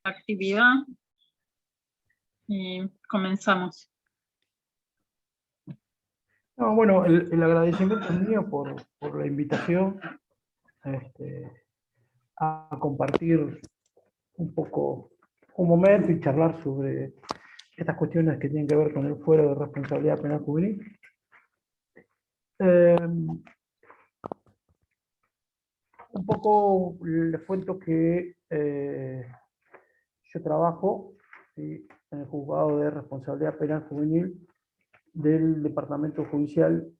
actividad y comenzamos. No, bueno, el agradecimiento es mío por la invitación a compartir un poco un momento y charlar sobre estas cuestiones que tienen que ver con el fuero de responsabilidad penal juvenil. Un poco les cuento que yo trabajo, ¿sí?, en el juzgado de responsabilidad penal juvenil del Departamento Judicial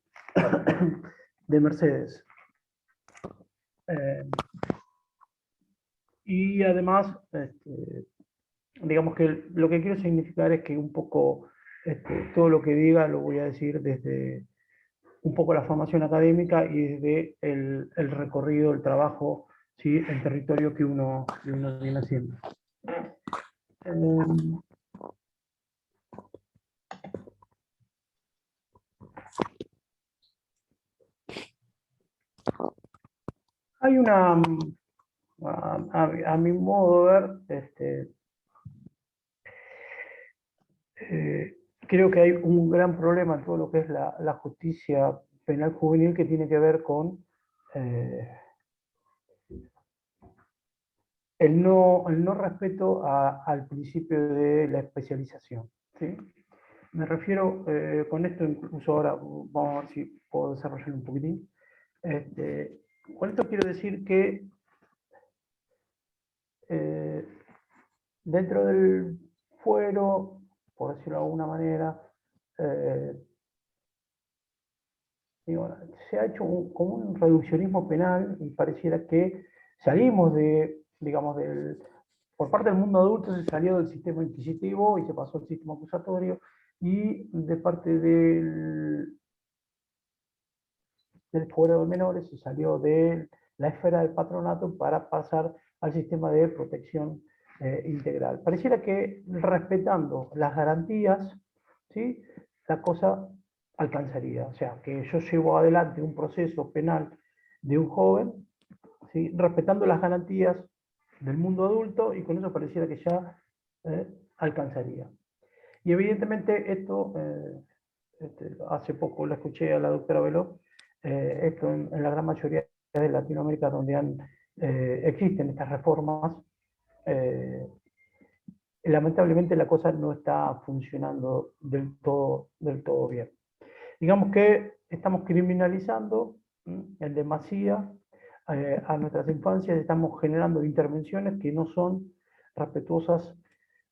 de Mercedes. Y además, digamos que lo que quiero significar es que un poco todo lo que diga lo voy a decir desde un poco la formación académica y desde el recorrido, el trabajo, ¿sí?, el territorio que uno viene haciendo. Hay una, a mi modo de ver, creo que hay un gran problema en todo lo que es la justicia penal juvenil que tiene que ver con el no respeto al principio de la especialización, ¿sí? Me refiero, con esto incluso ahora vamos a ver si puedo desarrollar un poquitín. Con esto quiero decir que dentro del fuero, por decirlo de alguna manera, se ha hecho como un reduccionismo penal y pareciera que salimos digamos, por parte del mundo adulto se salió del sistema inquisitivo y se pasó al sistema acusatorio, y de parte del fuero de menores se salió de la esfera del patronato para pasar al sistema de protección integral. Pareciera que respetando las garantías, ¿sí?, la cosa alcanzaría. O sea, que yo llevo adelante un proceso penal de un joven, ¿sí?, respetando las garantías del mundo adulto, y con eso pareciera que ya alcanzaría. Y evidentemente esto, hace poco la escuché a la doctora Veló, esto en la gran mayoría de Latinoamérica donde existen estas reformas, lamentablemente la cosa no está funcionando del todo bien. Digamos que estamos criminalizando en demasía a nuestras infancias, estamos generando intervenciones que no son respetuosas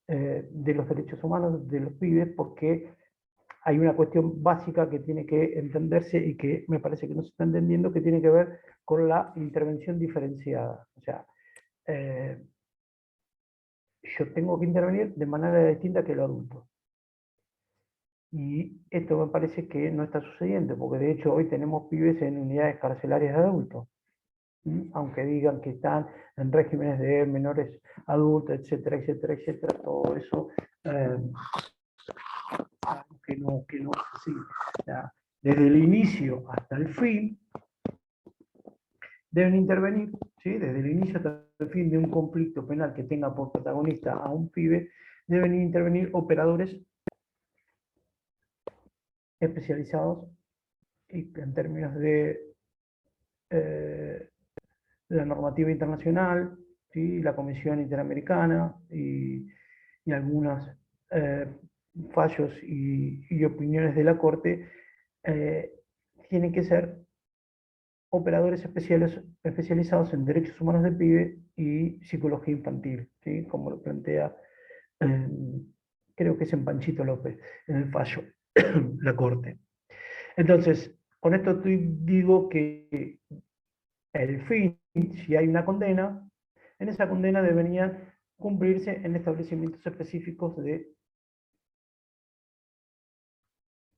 de los derechos humanos de los pibes, porque hay una cuestión básica que tiene que entenderse y que me parece que no se está entendiendo, que tiene que ver con la intervención diferenciada. O sea, yo tengo que intervenir de manera distinta que el adulto. Y esto me parece que no está sucediendo, porque de hecho hoy tenemos pibes en unidades carcelarias de adultos, aunque digan que están en regímenes de menores adultos, etcétera, etcétera, etcétera, todo eso, que no es así. O sea, desde el inicio hasta el fin, deben intervenir, ¿sí?, desde el inicio hasta el fin de un conflicto penal que tenga por protagonista a un pibe, deben intervenir operadores especializados y en términos de la normativa internacional, ¿sí?, la Comisión Interamericana y algunos fallos y opiniones de la Corte, tienen que ser operadores especializados en derechos humanos del pibe y psicología infantil, ¿sí?, como lo plantea, creo que es en Panchito López, en el fallo, la Corte. Entonces, con esto digo que el fin, si hay una condena, en esa condena deberían cumplirse en establecimientos específicos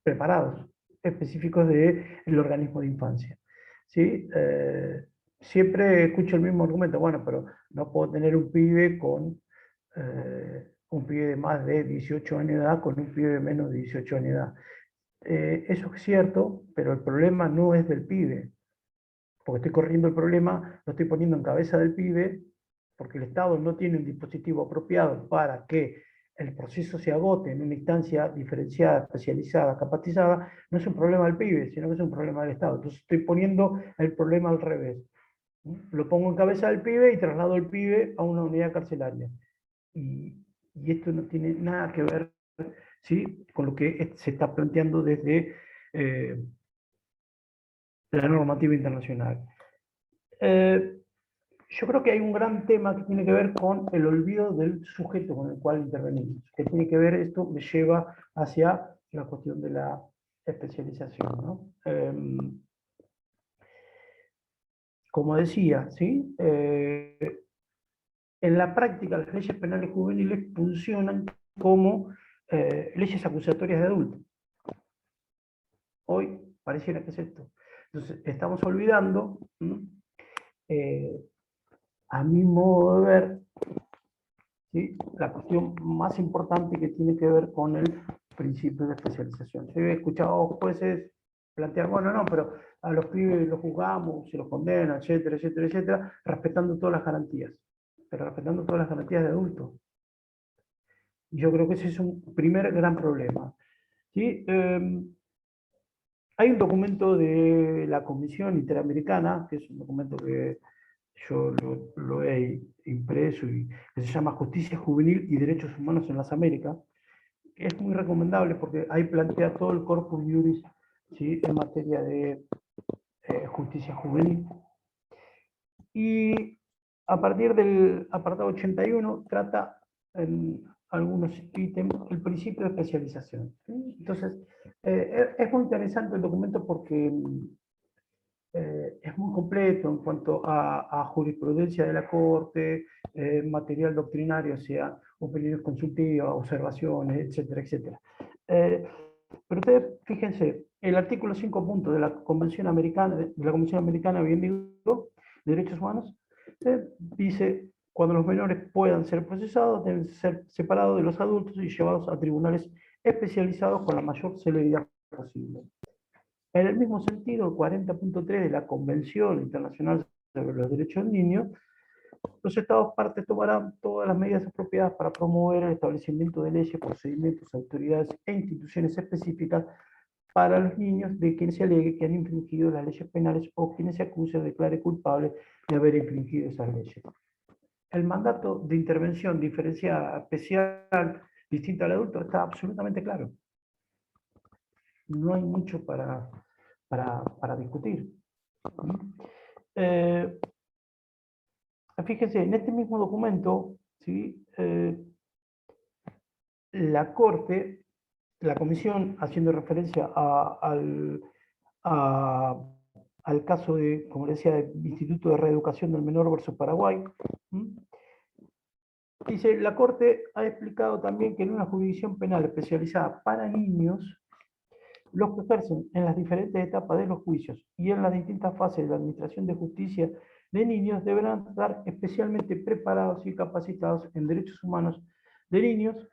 preparados, específicos del organismo de infancia, ¿sí? Siempre escucho el mismo argumento, bueno, pero no puedo tener un pibe un pibe de más de 18 años de edad con un pibe de menos de 18 años de edad. Eso es cierto, pero el problema no es del pibe, porque estoy corriendo el problema, lo estoy poniendo en cabeza del pibe, porque el Estado no tiene un dispositivo apropiado para que el proceso se agote en una instancia diferenciada, especializada, capacizada, no es un problema del pibe, sino que es un problema del Estado. Entonces estoy poniendo el problema al revés. Lo pongo en cabeza del pibe y traslado al pibe a una unidad carcelaria. Y esto no tiene nada que ver, ¿sí?, con lo que se está planteando desde la normativa internacional. Yo creo que hay un gran tema que tiene que ver con el olvido del sujeto con el cual intervenimos, que tiene que ver, esto me lleva hacia la cuestión de la especialización, ¿no? Como decía, ¿sí? En la práctica las leyes penales juveniles funcionan como leyes acusatorias de adultos. Hoy pareciera que es esto. Entonces, estamos olvidando, a mi modo de ver, ¿sí?, la cuestión más importante que tiene que ver con el principio de especialización. Yo he escuchado jueces plantear, bueno, no, pero a los pibes los juzgamos, se los condena, etcétera, etcétera, etcétera, respetando todas las garantías, pero respetando todas las garantías de adultos. Y yo creo que ese es un primer gran problema, ¿sí? Hay un documento de la Comisión Interamericana, que es un documento que yo lo he impreso, y que se llama Justicia Juvenil y Derechos Humanos en las Américas. Es muy recomendable porque ahí plantea todo el corpus juris, ¿sí?, en materia de justicia juvenil. Y a partir del apartado 81 trata en algunos ítems el principio de especialización, ¿sí? Entonces, es muy interesante el documento porque es muy completo en cuanto a jurisprudencia de la Corte, material doctrinario, o sea, opiniones consultivas, observaciones, etcétera, etcétera. Pero ustedes, fíjense, el artículo 5 puntos de la Convención Americana, bien digo, de Derechos Humanos, dice, cuando los menores puedan ser procesados, deben ser separados de los adultos y llevados a tribunales especializados con la mayor celeridad posible. En el mismo sentido, el 40.3 de la Convención Internacional sobre los Derechos del Niño, los Estados partes tomarán todas las medidas apropiadas para promover el establecimiento de leyes, procedimientos, autoridades e instituciones específicas para los niños de quienes se alegue que han infringido las leyes penales o quienes se acuse o declare culpable de haber infringido esas leyes. El mandato de intervención diferenciada, especial, distinta al adulto, está absolutamente claro. No hay mucho para discutir. Fíjense, en este mismo documento, ¿sí?, la Corte, la Comisión, haciendo referencia al caso de, como decía, del Instituto de Reeducación del Menor versus Paraguay, dice, la Corte ha explicado también que en una jurisdicción penal especializada para niños, los que ejercen en las diferentes etapas de los juicios y en las distintas fases de la administración de justicia de niños deberán estar especialmente preparados y capacitados en derechos humanos de niños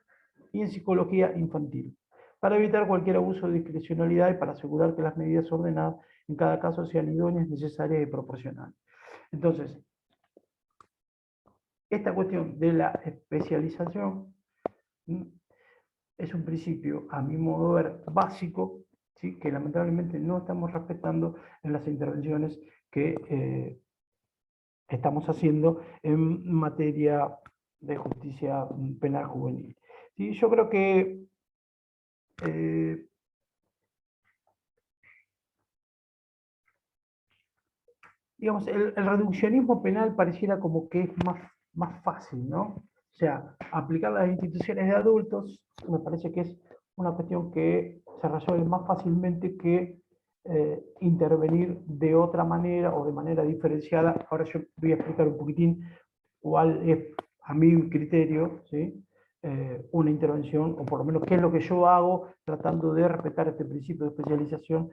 y en psicología infantil, para evitar cualquier abuso de discrecionalidad y para asegurar que las medidas ordenadas en cada caso sean idóneas, necesarias y proporcionales. Entonces, esta cuestión de la especialización es un principio, a mi modo de ver, básico, ¿sí?, que lamentablemente no estamos respetando en las intervenciones que estamos haciendo en materia de justicia penal juvenil. ¿Sí? Yo creo que digamos, el reduccionismo penal pareciera como que es más fácil, ¿no? O sea, aplicar las instituciones de adultos me parece que es una cuestión que se resuelve más fácilmente que intervenir de otra manera o de manera diferenciada. Ahora yo voy a explicar un poquitín cuál es, a mi criterio, ¿sí?, una intervención, o por lo menos qué es lo que yo hago tratando de respetar este principio de especialización,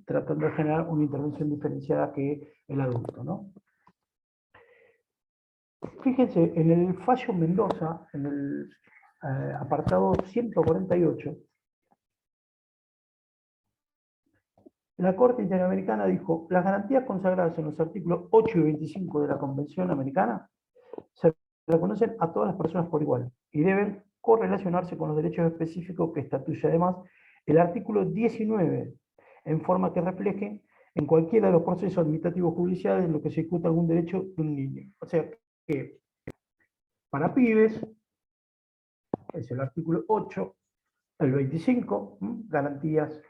tratando de generar una intervención diferenciada que el adulto, ¿no? Fíjense, en el fallo Mendoza, en el apartado 148, la Corte Interamericana dijo, las garantías consagradas en los artículos 8 y 25 de la Convención Americana se reconocen a todas las personas por igual y deben correlacionarse con los derechos específicos que estatuye además el artículo 19, en forma que refleje en cualquiera de los procesos administrativos judiciales en los que se ejecuta algún derecho de un niño. O sea que para pibes es el artículo 8, el 25, garantías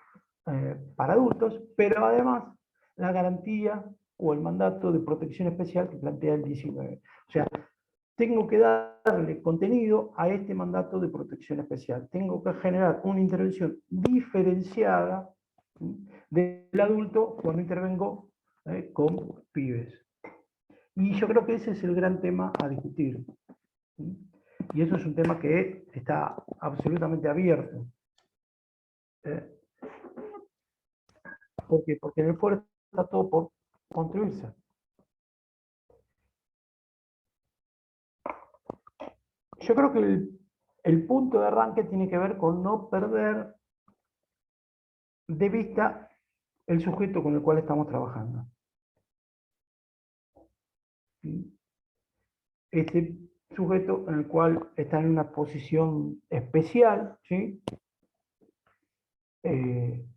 para adultos, pero además la garantía o el mandato de protección especial que plantea el 19. O sea, tengo que darle contenido a este mandato de protección especial. Tengo que generar una intervención diferenciada del adulto cuando intervengo con pibes. Y yo creo que ese es el gran tema a discutir. Y eso es un tema que está absolutamente abierto. ¿Por qué? Porque en el foro está todo por construirse. Yo creo que el punto de arranque tiene que ver con no perder de vista el sujeto con el cual estamos trabajando. Este sujeto en el cual está en una posición especial, ¿sí? En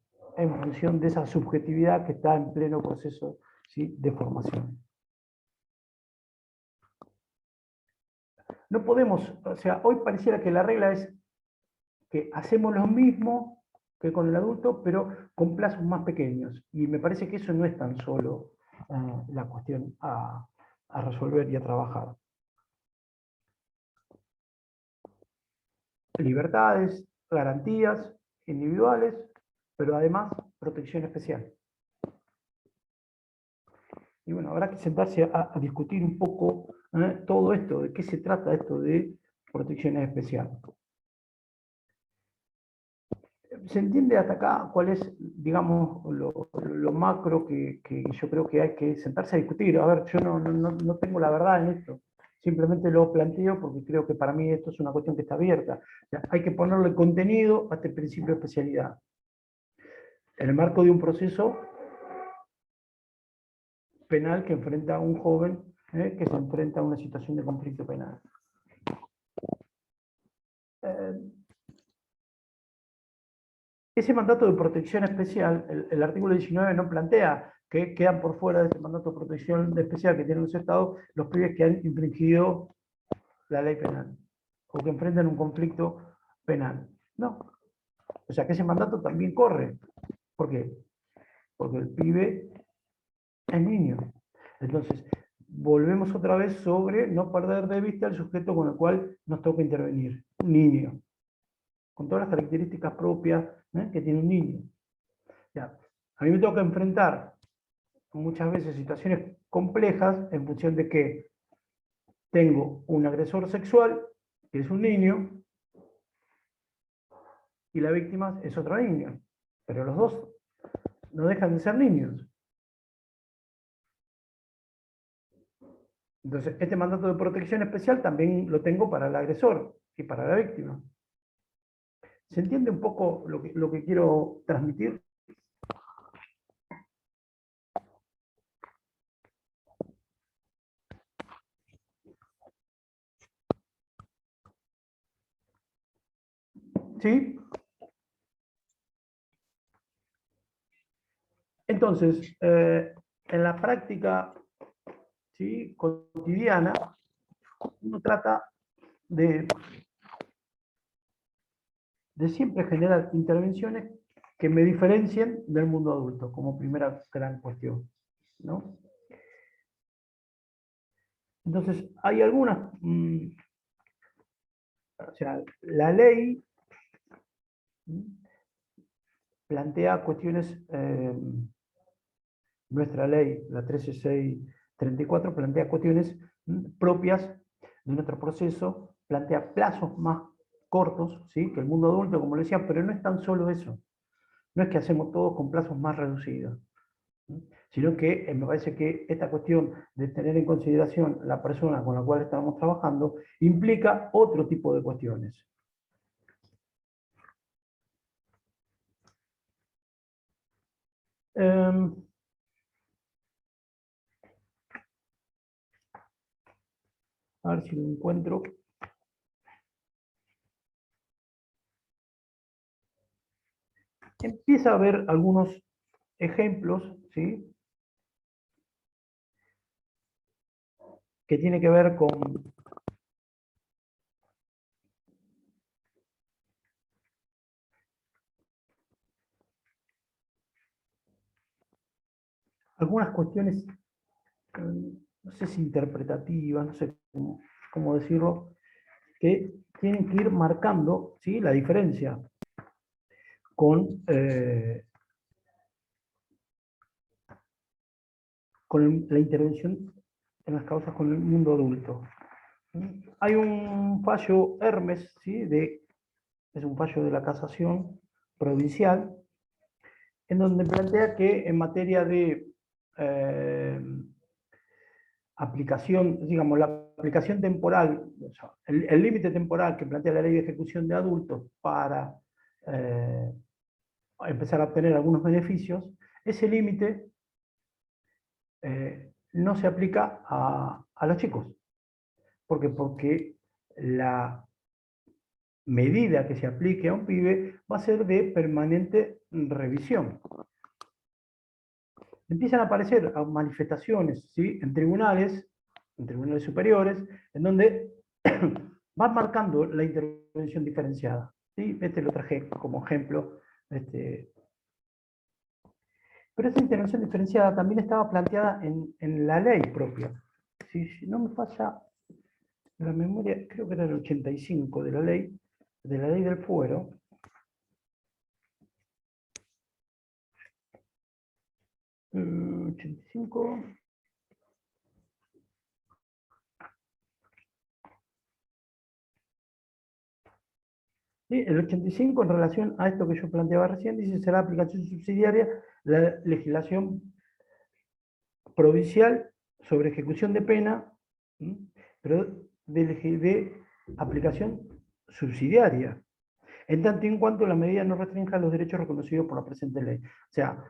función de esa subjetividad que está en pleno proceso, ¿sí?, de formación. No podemos, o sea, hoy pareciera que la regla es que hacemos lo mismo que con el adulto, pero con plazos más pequeños. Y me parece que eso no es tan solo la cuestión a resolver y a trabajar. Libertades, garantías individuales, pero además protección especial. Y bueno, habrá que sentarse a discutir un poco todo esto, de qué se trata esto de protección especial. ¿Se entiende hasta acá cuál es, digamos, lo macro que yo creo que hay que sentarse a discutir? A ver, yo no tengo la verdad en esto, simplemente lo planteo porque creo que para mí esto es una cuestión que está abierta. O sea, hay que ponerle contenido a este principio de especialidad. En el marco de un proceso penal que enfrenta a un joven que se enfrenta a una situación de conflicto penal. Ese mandato de protección especial, el artículo 19 no plantea que quedan por fuera de ese mandato de protección especial que tienen los estados los pibes que han infringido la ley penal o que enfrentan un conflicto penal. No. O sea que ese mandato también corre. ¿Por qué? Porque el pibe es niño. Entonces, volvemos otra vez sobre no perder de vista el sujeto con el cual nos toca intervenir. Un niño. Con todas las características propias que tiene un niño. Ya. A mí me toca enfrentar muchas veces situaciones complejas en función de que tengo un agresor sexual, que es un niño, y la víctima es otro niño. Pero los dos no dejan de ser niños. Entonces, este mandato de protección especial también lo tengo para el agresor y para la víctima. ¿Se entiende un poco lo que quiero transmitir? ¿Sí? Entonces, en la práctica, ¿sí?, cotidiana, uno trata de siempre generar intervenciones que me diferencien del mundo adulto, como primera gran cuestión, ¿no? Entonces, hay algunas, o sea, la ley plantea cuestiones, nuestra ley, la 13634, plantea cuestiones propias de nuestro proceso, plantea plazos más cortos, ¿sí?, que el mundo adulto, como lo decía, pero no es tan solo eso. No es que hacemos todo con plazos más reducidos, sino que me parece que esta cuestión de tener en consideración la persona con la cual estamos trabajando implica otro tipo de cuestiones. A ver si lo encuentro. Empieza a haber algunos ejemplos, ¿sí? Que tiene que ver con algunas cuestiones, no sé si interpretativas, no sé cómo decirlo, que tienen que ir marcando, ¿sí?, la diferencia con, con la intervención en las causas con el mundo adulto. Hay un fallo Hermes, ¿sí?, es un fallo de la casación provincial, en donde plantea que en materia de aplicación, digamos, la aplicación temporal, o sea, el límite temporal que plantea la ley de ejecución de adultos para empezar a obtener algunos beneficios, ese límite no se aplica a los chicos. ¿Por qué? Porque la medida que se aplique a un pibe va a ser de permanente revisión. Empiezan a aparecer manifestaciones, ¿sí?, en tribunales superiores, en donde van marcando la intervención diferenciada. ¿Sí? Este lo traje como ejemplo. Pero esta intervención diferenciada también estaba planteada en la ley propia. Si no me falla la memoria, creo que era el 85 de la ley del fuero. ¿85? ¿Sí? El 85, en relación a esto que yo planteaba recién, dice: será aplicación subsidiaria la legislación provincial sobre ejecución de pena, pero de aplicación subsidiaria, en tanto y en cuanto la medida no restrinja los derechos reconocidos por la presente ley. O sea,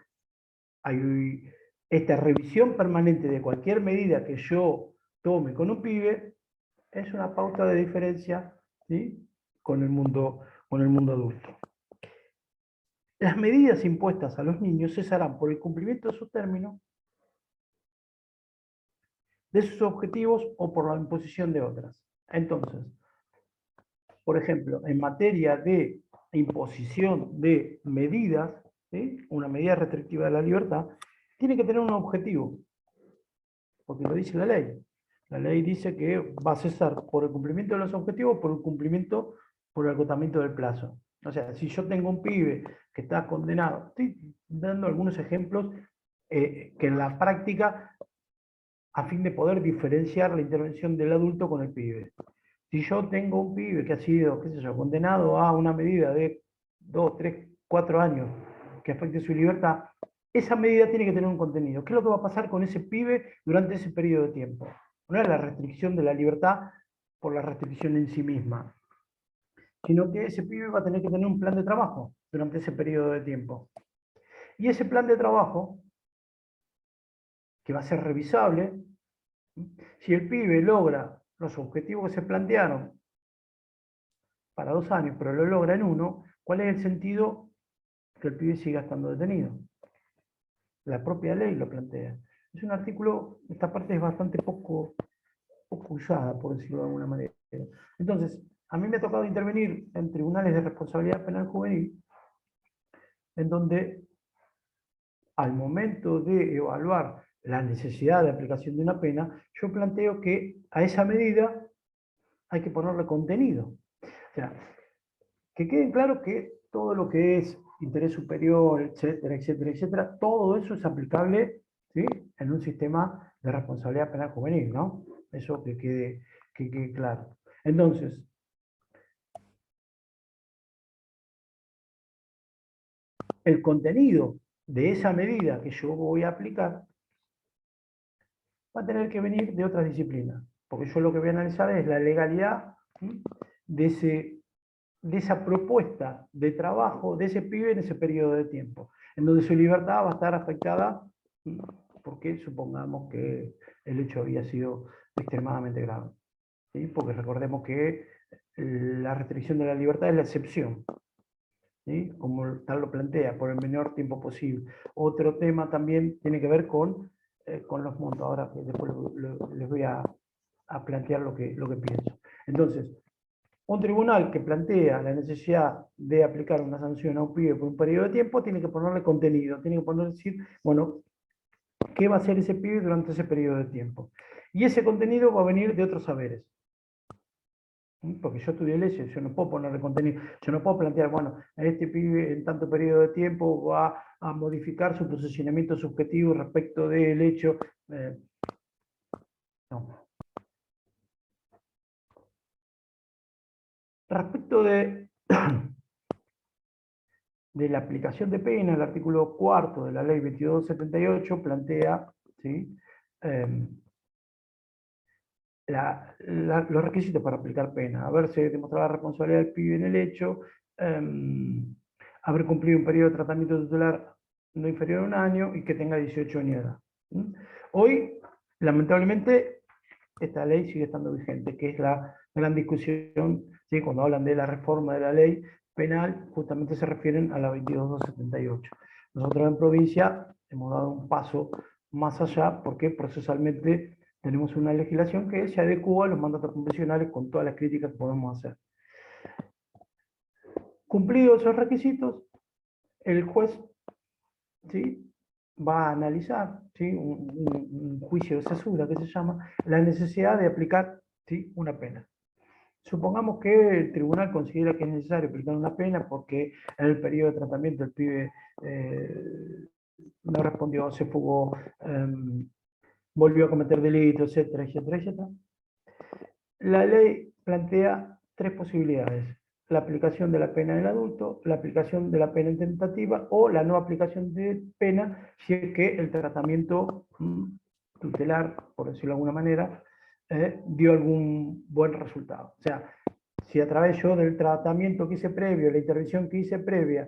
hay esta revisión permanente de cualquier medida que yo tome con un pibe, es una pauta de diferencia, ¿sí?, con el mundo adulto. Las medidas impuestas a los niños cesarán por el cumplimiento de su término, de sus objetivos o por la imposición de otras. Entonces, por ejemplo, en materia de imposición de medidas, ¿sí?, una medida restrictiva de la libertad, tiene que tener un objetivo, porque lo dice la ley. La ley dice que va a cesar por el cumplimiento de los objetivos, por el agotamiento del plazo. O sea, si yo tengo un pibe que está condenado, estoy dando algunos ejemplos que en la práctica, a fin de poder diferenciar la intervención del adulto con el pibe. Si yo tengo un pibe que ha sido, qué sé yo, condenado a una medida de 2, 3, 4 años que afecte su libertad, esa medida tiene que tener un contenido. ¿Qué es lo que va a pasar con ese pibe durante ese periodo de tiempo? No es la restricción de la libertad por la restricción en sí misma, sino que ese pibe va a tener que tener un plan de trabajo durante ese periodo de tiempo. Y ese plan de trabajo, que va a ser revisable, si el pibe logra los objetivos que se plantearon para 2 años, pero lo logra en 1, ¿cuál es el sentido que el pibe siga estando detenido? La propia ley lo plantea. Es un artículo, esta parte es bastante poco usada, por decirlo de alguna manera. Entonces, a mí me ha tocado intervenir en tribunales de responsabilidad penal juvenil, en donde al momento de evaluar la necesidad de aplicación de una pena, yo planteo que a esa medida hay que ponerle contenido. O sea, que quede claro que todo lo que es interés superior, etcétera, etcétera, etcétera, todo eso es aplicable, ¿sí?, en un sistema de responsabilidad penal juvenil, ¿no? Eso que quede claro. Entonces, el contenido de esa medida que yo voy a aplicar va a tener que venir de otras disciplinas, porque yo lo que voy a analizar es la legalidad, ¿sí?, de esa propuesta de trabajo de ese pibe en ese periodo de tiempo, en donde su libertad va a estar afectada, porque supongamos que el hecho había sido extremadamente grave. ¿sí? Porque recordemos que la restricción de la libertad es la excepción, ¿sí? Como tal lo plantea, por el menor tiempo posible. Otro tema también tiene que ver con los montos. Ahora después les voy a plantear lo que pienso. Entonces, un tribunal que plantea la necesidad de aplicar una sanción a un pibe por un periodo de tiempo tiene que ponerle contenido, tiene que poner decir, bueno, qué va a hacer ese pibe durante ese periodo de tiempo. Y ese contenido va a venir de otros saberes. Porque yo estudié leyes, yo no puedo ponerle contenido, yo no puedo plantear, bueno, este pibe en tanto periodo de tiempo va a modificar su posicionamiento subjetivo respecto del hecho. No. Respecto de la aplicación de pena, el artículo 4 de la ley 2278 plantea, ¿sí? Los requisitos para aplicar pena: haberse demostrado la responsabilidad del pibe en el hecho, haber cumplido un periodo de tratamiento tutelar no inferior a un año y que tenga 18 años de edad. Hoy, lamentablemente, esta ley sigue estando vigente, que es la gran discusión, ¿sí? Cuando hablan de la reforma de la ley penal, justamente se refieren a la 22278. Nosotros en provincia hemos dado un paso más allá porque procesalmente tenemos una legislación que se adecua a los mandatos convencionales con todas las críticas que podemos hacer. Cumplidos esos requisitos, el juez, ¿sí?, va a analizar, ¿sí?, un juicio de cesura que se llama, la necesidad de aplicar, ¿sí?, una pena. Supongamos que el tribunal considera que es necesario aplicar una pena porque en el periodo de tratamiento el pibe no respondió, se fugó, volvió a cometer delitos, etcétera, etcétera, etcétera. La ley plantea tres posibilidades: la aplicación de la pena en el adulto, la aplicación de la pena en tentativa o la no aplicación de pena si es que el tratamiento tutelar, por decirlo de alguna manera, dio algún buen resultado. O sea, si a través yo del tratamiento que hice previo, la intervención que hice previa,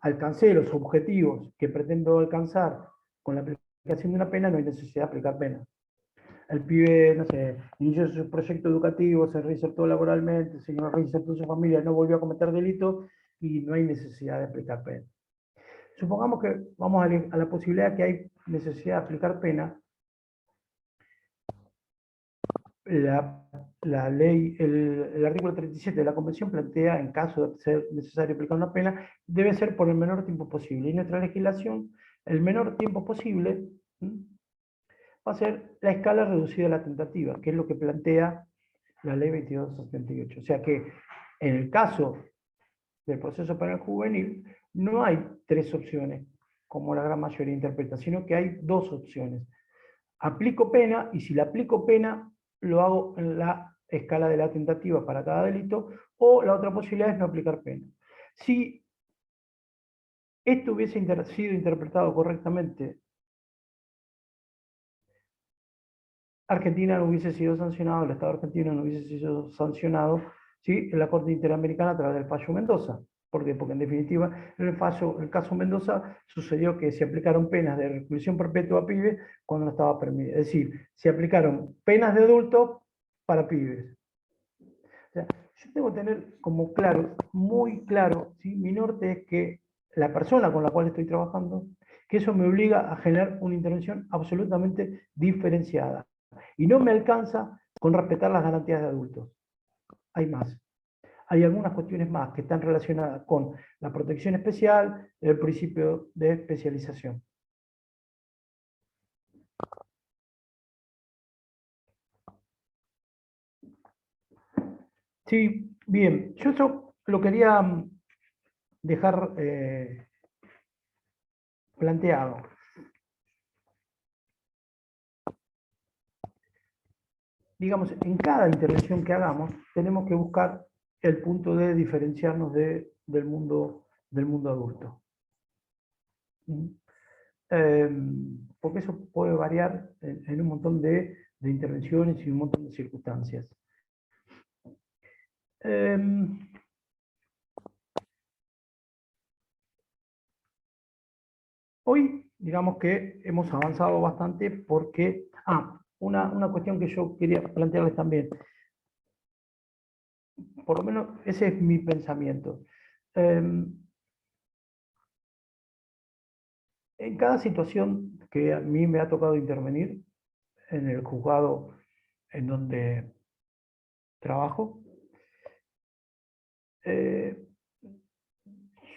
alcancé los objetivos que pretendo alcanzar con la aplicación de una pena, no hay necesidad de aplicar pena. El pibe, no sé, inició su proyecto educativo, se reinsertó laboralmente, se reinsertó en su familia, no volvió a cometer delito y no hay necesidad de aplicar pena. Supongamos que vamos a la posibilidad que hay necesidad de aplicar pena. La ley, el artículo 37 de la Convención plantea, en caso de ser necesario aplicar una pena, debe ser por el menor tiempo posible. Y nuestra legislación, el menor tiempo posible, va a ser la escala reducida de la tentativa, que es lo que plantea la ley 2278. O sea que en el caso del proceso penal juvenil no hay tres opciones, como la gran mayoría interpreta, sino que hay dos opciones. Aplico pena, y si la aplico pena, lo hago en la escala de la tentativa para cada delito, o la otra posibilidad es no aplicar pena. Si esto hubiese sido interpretado correctamente, Argentina no hubiese sido sancionado, el Estado argentino no hubiese sido sancionado, ¿sí?, en la Corte Interamericana a través del fallo Mendoza. ¿Por qué? Porque en definitiva, en el caso Mendoza, sucedió que se aplicaron penas de reclusión perpetua a pibes cuando no estaba permitido. Es decir, se aplicaron penas de adultos para pibes. O sea, yo tengo que tener como claro, muy claro, ¿sí?, mi norte es que la persona con la cual estoy trabajando, que eso me obliga a generar una intervención absolutamente diferenciada. Y no me alcanza con respetar las garantías de adultos. Hay más. Hay algunas cuestiones más que están relacionadas con la protección especial, el principio de especialización. Sí, bien. Yo eso lo quería dejar planteado. Digamos, en cada intervención que hagamos, tenemos que buscar el punto de diferenciarnos del mundo adulto. Porque eso puede variar en un montón de intervenciones y un montón de circunstancias. Hoy, digamos que hemos avanzado bastante porque, una cuestión que yo quería plantearles también. por lo menos ese es mi pensamiento. En cada situación que a mí me ha tocado intervenir, en el juzgado en donde trabajo,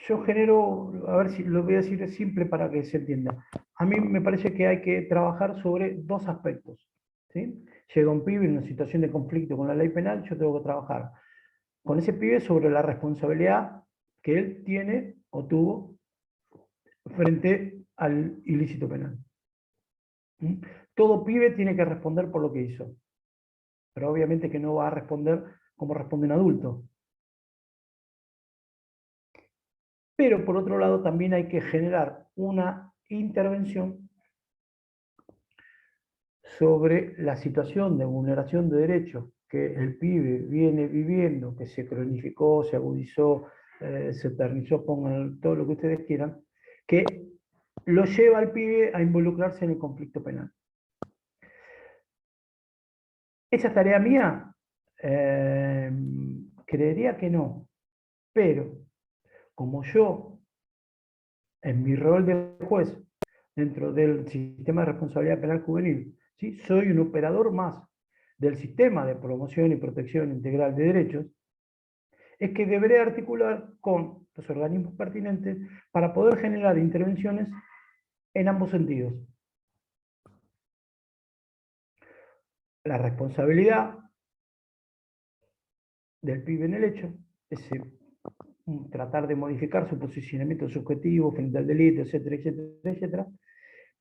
yo genero, a ver si lo voy a decir simple para que se entienda. A mí me parece que hay que trabajar sobre dos aspectos, ¿sí? Llega un pibe en una situación de conflicto con la ley penal, yo tengo que trabajar con ese pibe sobre la responsabilidad que él tiene o tuvo frente al ilícito penal. ¿Mm? Todo pibe tiene que responder por lo que hizo, pero obviamente que no va a responder como responde un adulto. Pero por otro lado también hay que generar una intervención sobre la situación de vulneración de derechos que el pibe viene viviendo, que se cronificó, se agudizó, se eternizó, pongan todo lo que ustedes quieran, que lo lleva al pibe a involucrarse en el conflicto penal. ¿Esa es tarea mía? Creería que no, pero como yo, en mi rol de juez, dentro del sistema de responsabilidad penal juvenil, ¿sí? Soy un operador más del sistema de promoción y protección integral de derechos, es que deberé articular con los organismos pertinentes para poder generar intervenciones en ambos sentidos. La responsabilidad del pibe en el hecho, ese tratar de modificar su posicionamiento subjetivo frente al delito, etcétera, etcétera, etcétera,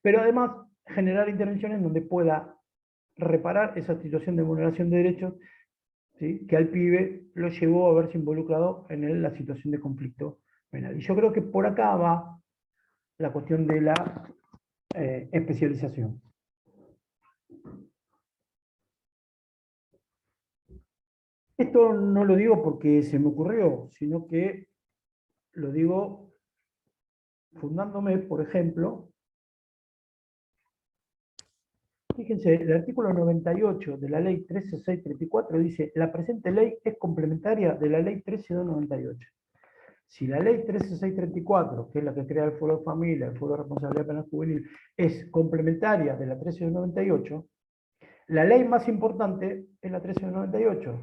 pero además generar intervenciones donde pueda reparar esa situación de vulneración de derechos, ¿sí? Que al pibe lo llevó a verse involucrado en la situación de conflicto penal. Y yo creo que por acá va la cuestión de la especialización. Esto no lo digo porque se me ocurrió, sino que lo digo fundándome, por ejemplo, fíjense, el artículo 98 de la ley 13634 dice, la presente ley es complementaria de la ley 13298. Si la ley 13634, que es la que crea el Foro de Familia, el Foro de Responsabilidad Penal Juvenil, es complementaria de la 13298, la ley más importante es la 13298.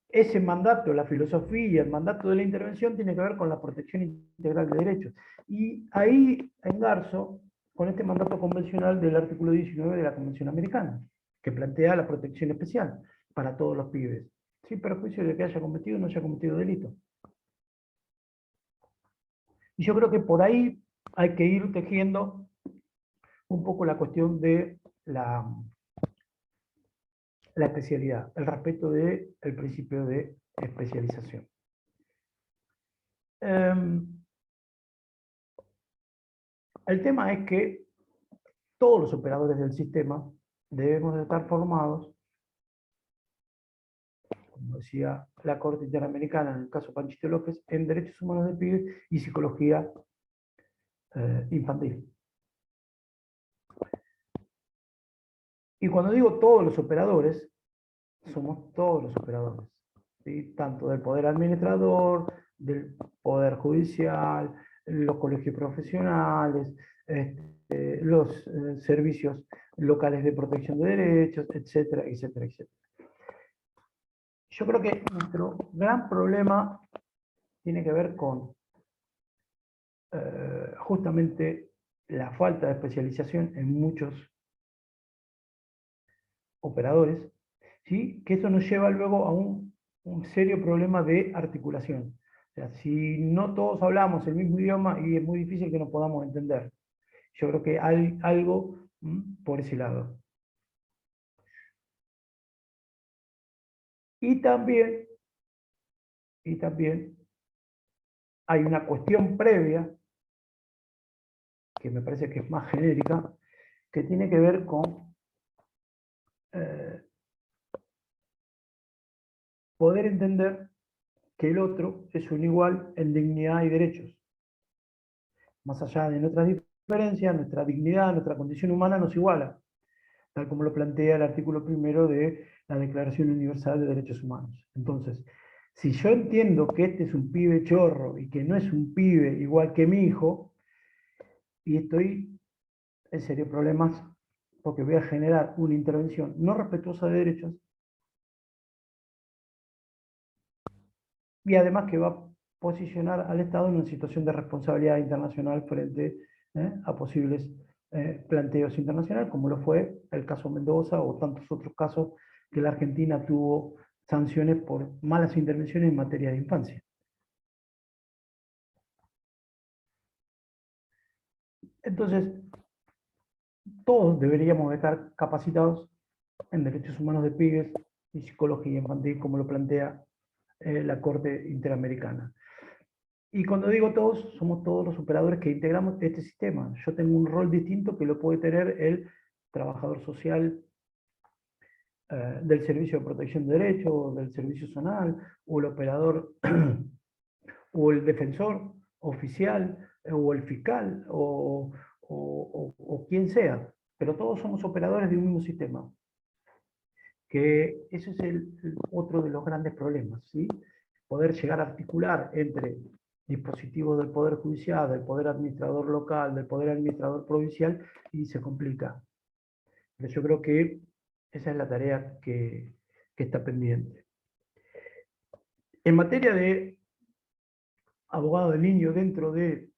Ese mandato, la filosofía, el mandato de la intervención tiene que ver con la protección integral de derechos. Y ahí engarzo con este mandato convencional del artículo 19 de la Convención Americana, que plantea la protección especial para todos los pibes, sin perjuicio de que haya cometido o no haya cometido delito. Y yo creo que por ahí hay que ir tejiendo un poco la cuestión de la especialidad, el respeto del principio de especialización. El tema es que todos los operadores del sistema debemos de estar formados, como decía la Corte Interamericana en el caso Panchito López, en derechos humanos del pibe y psicología infantil. Y cuando digo todos los operadores, somos todos los operadores, ¿sí? Tanto del poder administrador, del poder judicial, los colegios profesionales, los servicios locales de protección de derechos, etcétera, etcétera, etcétera. Yo creo que nuestro gran problema tiene que ver con justamente la falta de especialización en muchos operadores, ¿sí? Que eso nos lleva luego a un serio problema de articulación. O sea, si no todos hablamos el mismo idioma, y es muy difícil que nos podamos entender. Yo creo que hay algo por ese lado. Y también hay una cuestión previa, que me parece que es más genérica, que tiene que ver con poder entender que el otro es un igual en dignidad y derechos. Más allá de nuestras diferencias, nuestra dignidad, nuestra condición humana nos iguala, tal como lo plantea el artículo 1 de la Declaración Universal de Derechos Humanos. Entonces, Si yo entiendo que este es un pibe chorro y que no es un pibe igual que mi hijo, y estoy en serio problemas porque voy a generar una intervención no respetuosa de derechos y además que va a posicionar al Estado en una situación de responsabilidad internacional frente a posibles planteos internacionales, como lo fue el caso Mendoza o tantos otros casos que la Argentina tuvo sanciones por malas intervenciones en materia de infancia. Entonces, todos deberíamos estar capacitados en derechos humanos de pibes y psicología infantil, como lo plantea la Corte Interamericana. Y cuando digo todos, somos todos los operadores que integramos este sistema. Yo tengo un rol distinto que lo puede tener el trabajador social del Servicio de Protección de Derechos, o del Servicio Zonal, o el operador, o el defensor oficial, o el fiscal, o quien sea. Pero todos somos operadores de un mismo sistema. Que ese es otro de los grandes problemas, ¿sí? Poder llegar a articular entre dispositivos del Poder Judicial, del Poder Administrador Local, del Poder Administrador Provincial, y se complica. Pero yo creo que esa es la tarea que está pendiente. En materia de abogado del niño, dentro de...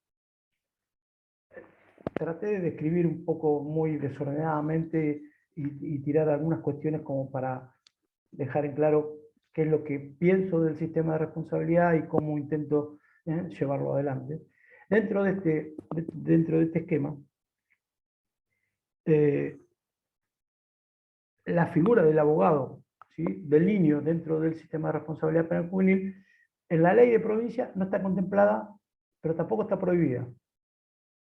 Traté de describir un poco muy desordenadamente y tirar algunas cuestiones como para dejar en claro qué es lo que pienso del sistema de responsabilidad y cómo intento llevarlo adelante. Dentro de este esquema, la figura del abogado, ¿sí?, del niño dentro del sistema de responsabilidad penal juvenil, en la ley de provincia no está contemplada, pero tampoco está prohibida.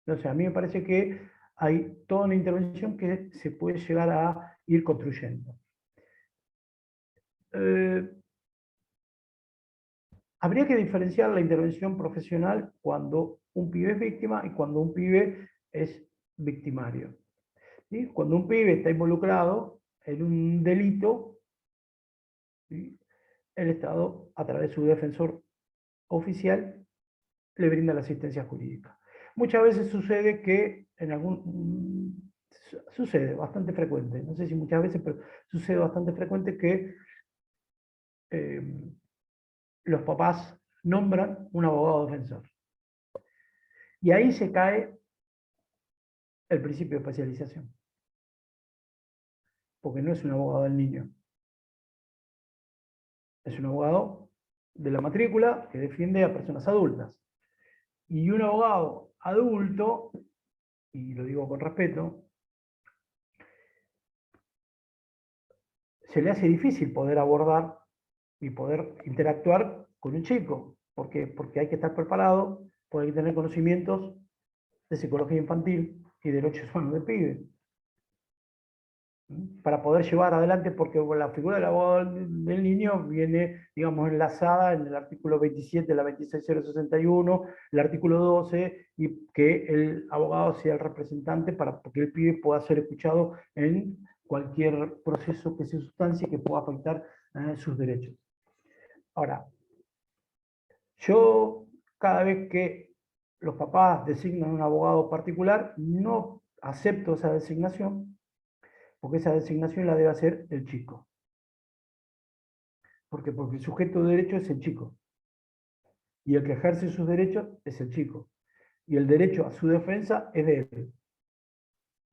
O sea, a mí me parece que hay toda una intervención que se puede llegar a ir construyendo. Habría que diferenciar la intervención profesional cuando un pibe es víctima y cuando un pibe es victimario. ¿Sí? Cuando un pibe está involucrado en un delito, ¿sí?, el Estado, a través de su defensor oficial, le brinda la asistencia jurídica. Muchas veces sucede que sucede bastante frecuente, no sé si muchas veces, pero sucede bastante frecuente que los papás nombran un abogado defensor. Y ahí se cae el principio de especialización, porque no es un abogado del niño, es un abogado de la matrícula que defiende a personas adultas. Y un abogado adulto, y lo digo con respeto, se le hace difícil poder abordar y poder interactuar con un chico. ¿Por qué? Porque hay que estar preparado, porque hay que tener conocimientos de psicología infantil y derechos humanos del pibe, para poder llevar adelante, porque la figura del abogado del niño viene, digamos, enlazada en el artículo 27 de la 26061, el artículo 12, y que el abogado sea el representante para que el pibe pueda ser escuchado en cualquier proceso que se sustancie que pueda afectar sus derechos. Ahora, yo cada vez que los papás designan un abogado particular, no acepto esa designación, porque esa designación la debe hacer el chico. ¿Por qué? Porque el sujeto de derecho es el chico. Y el que ejerce sus derechos es el chico. Y el derecho a su defensa es de él,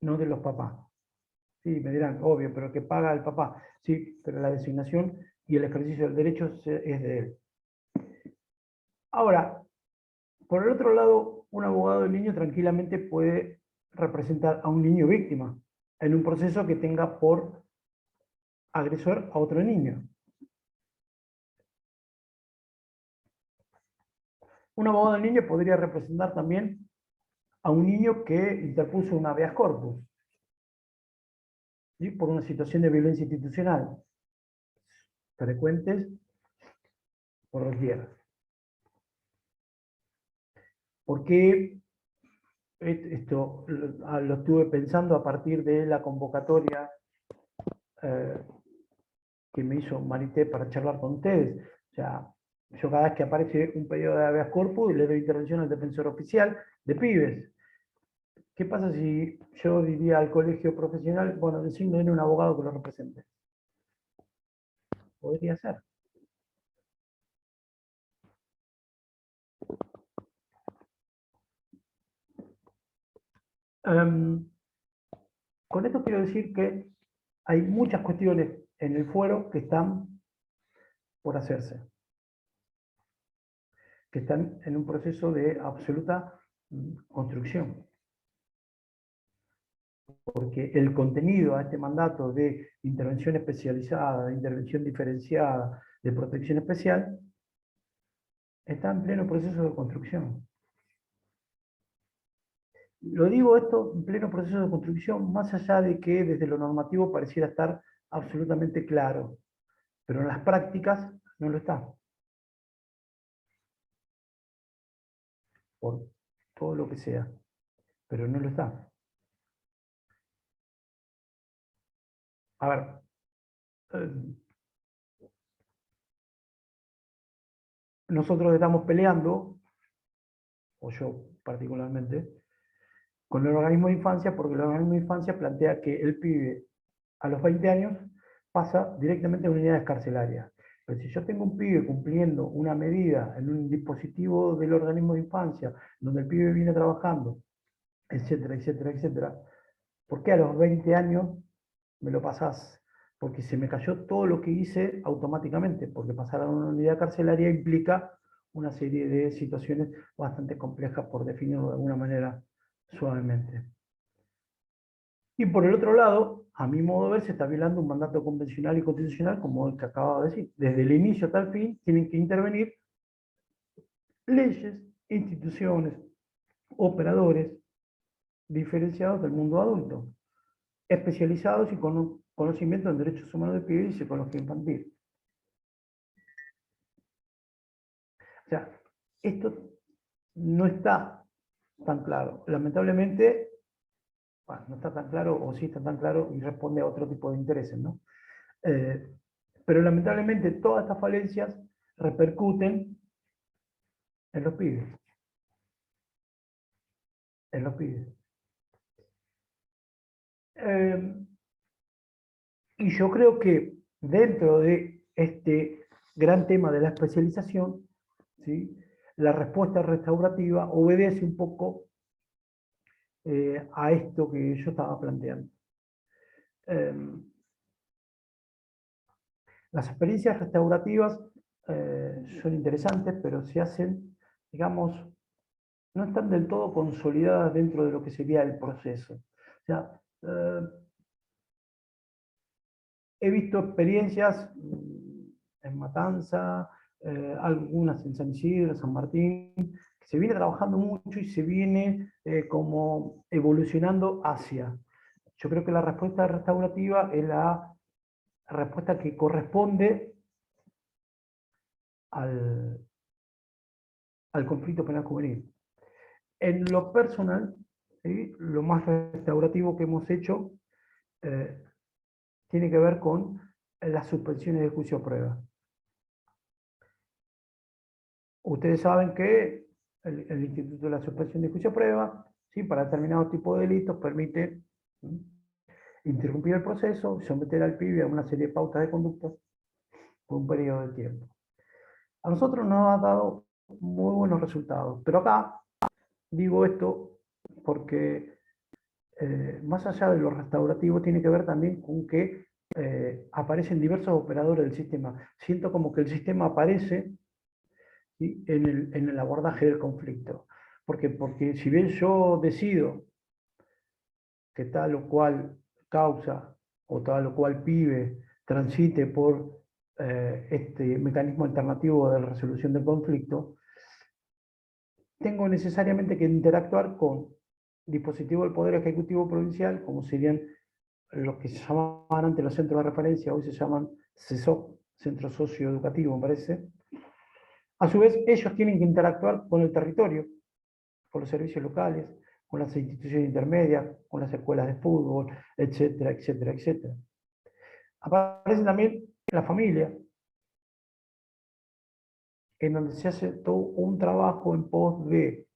no de los papás. Sí, me dirán, obvio, pero que paga el papá. Sí, pero la designación y el ejercicio del derecho es de él. Ahora, por el otro lado, un abogado del niño tranquilamente puede representar a un niño víctima en un proceso que tenga por agresor a otro niño. Un abogado del niño podría representar también a un niño que interpuso un habeas corpus, ¿sí?, por una situación de violencia institucional, frecuentes por doquier. ¿Por qué esto lo estuve pensando a partir de la convocatoria que me hizo Marité para charlar con ustedes? O sea, Yo cada vez que aparece un pedido de habeas corpus le doy intervención al defensor oficial de pibes. ¿Qué pasa si yo diría al colegio profesional, bueno, designen un abogado que lo represente? Podría ser. Con esto quiero decir que hay muchas cuestiones en el fuero que están por hacerse, que están en un proceso de absoluta construcción. Porque el contenido a este mandato de intervención especializada, de intervención diferenciada, de protección especial, está en pleno proceso de construcción. Lo digo esto en pleno proceso de construcción, más allá de que desde lo normativo pareciera estar absolutamente claro, pero en las prácticas no lo está. Por todo lo que sea, pero no lo está. A ver, nosotros estamos peleando, o yo particularmente, con el organismo de infancia, porque el organismo de infancia plantea que el pibe a los 20 años pasa directamente a unidades carcelarias. Pero si yo tengo un pibe cumpliendo una medida en un dispositivo del organismo de infancia, donde el pibe viene trabajando, etcétera, etcétera, etcétera, ¿por qué a los 20 años me lo pasás? Porque se me cayó todo lo que hice automáticamente, porque pasar a una unidad carcelaria implica una serie de situaciones bastante complejas, por definirlo de alguna manera suavemente. Y por el otro lado, a mi modo de ver, se está violando un mandato convencional y constitucional, como el que acababa de decir. Desde el inicio hasta el fin, tienen que intervenir leyes, instituciones, operadores diferenciados del mundo adulto, especializados y con un conocimiento en derechos humanos de pibes y psicología infantil. O sea, esto no está tan claro. Lamentablemente, bueno, no está tan claro, o sí está tan claro y responde a otro tipo de intereses, ¿no? Pero lamentablemente todas estas falencias repercuten en los pibes. En los pibes. Y yo creo que dentro de este gran tema de la especialización, ¿sí?, la respuesta restaurativa obedece un poco a esto que yo estaba planteando. Las experiencias restaurativas son interesantes, pero se hacen, digamos, no están del todo consolidadas dentro de lo que sería el proceso. O sea, he visto experiencias en Matanza, algunas en San Isidro, San Martín, que se viene trabajando mucho y se viene como evolucionando hacia. Yo creo que la respuesta restaurativa es la respuesta que corresponde al conflicto penal juvenil. En lo personal, ¿sí?, lo más restaurativo que hemos hecho tiene que ver con las suspensiones de juicio a prueba. Ustedes saben que el Instituto de la Suspensión de Juicio a Prueba, ¿sí?, para determinados tipos de delitos permite interrumpir el proceso y someter al pibe a una serie de pautas de conducta por un periodo de tiempo. A nosotros nos ha dado muy buenos resultados, pero acá digo esto porque más allá de lo restaurativo tiene que ver también con que aparecen diversos operadores del sistema. Siento como que el sistema aparece, ¿sí?, en el abordaje del conflicto. Porque si bien yo decido que tal o cual causa o tal o cual pibe transite por este mecanismo alternativo de resolución del conflicto, tengo necesariamente que interactuar con dispositivos del Poder Ejecutivo Provincial, como serían los que se llamaban antes los centros de referencia, hoy se llaman CESOC, Centro Socioeducativo, me parece. A su vez, ellos tienen que interactuar con el territorio, con los servicios locales, con las instituciones intermedias, con las escuelas de fútbol, etcétera, etcétera, etcétera. Aparece también la familia, en donde se hace todo un trabajo en pos de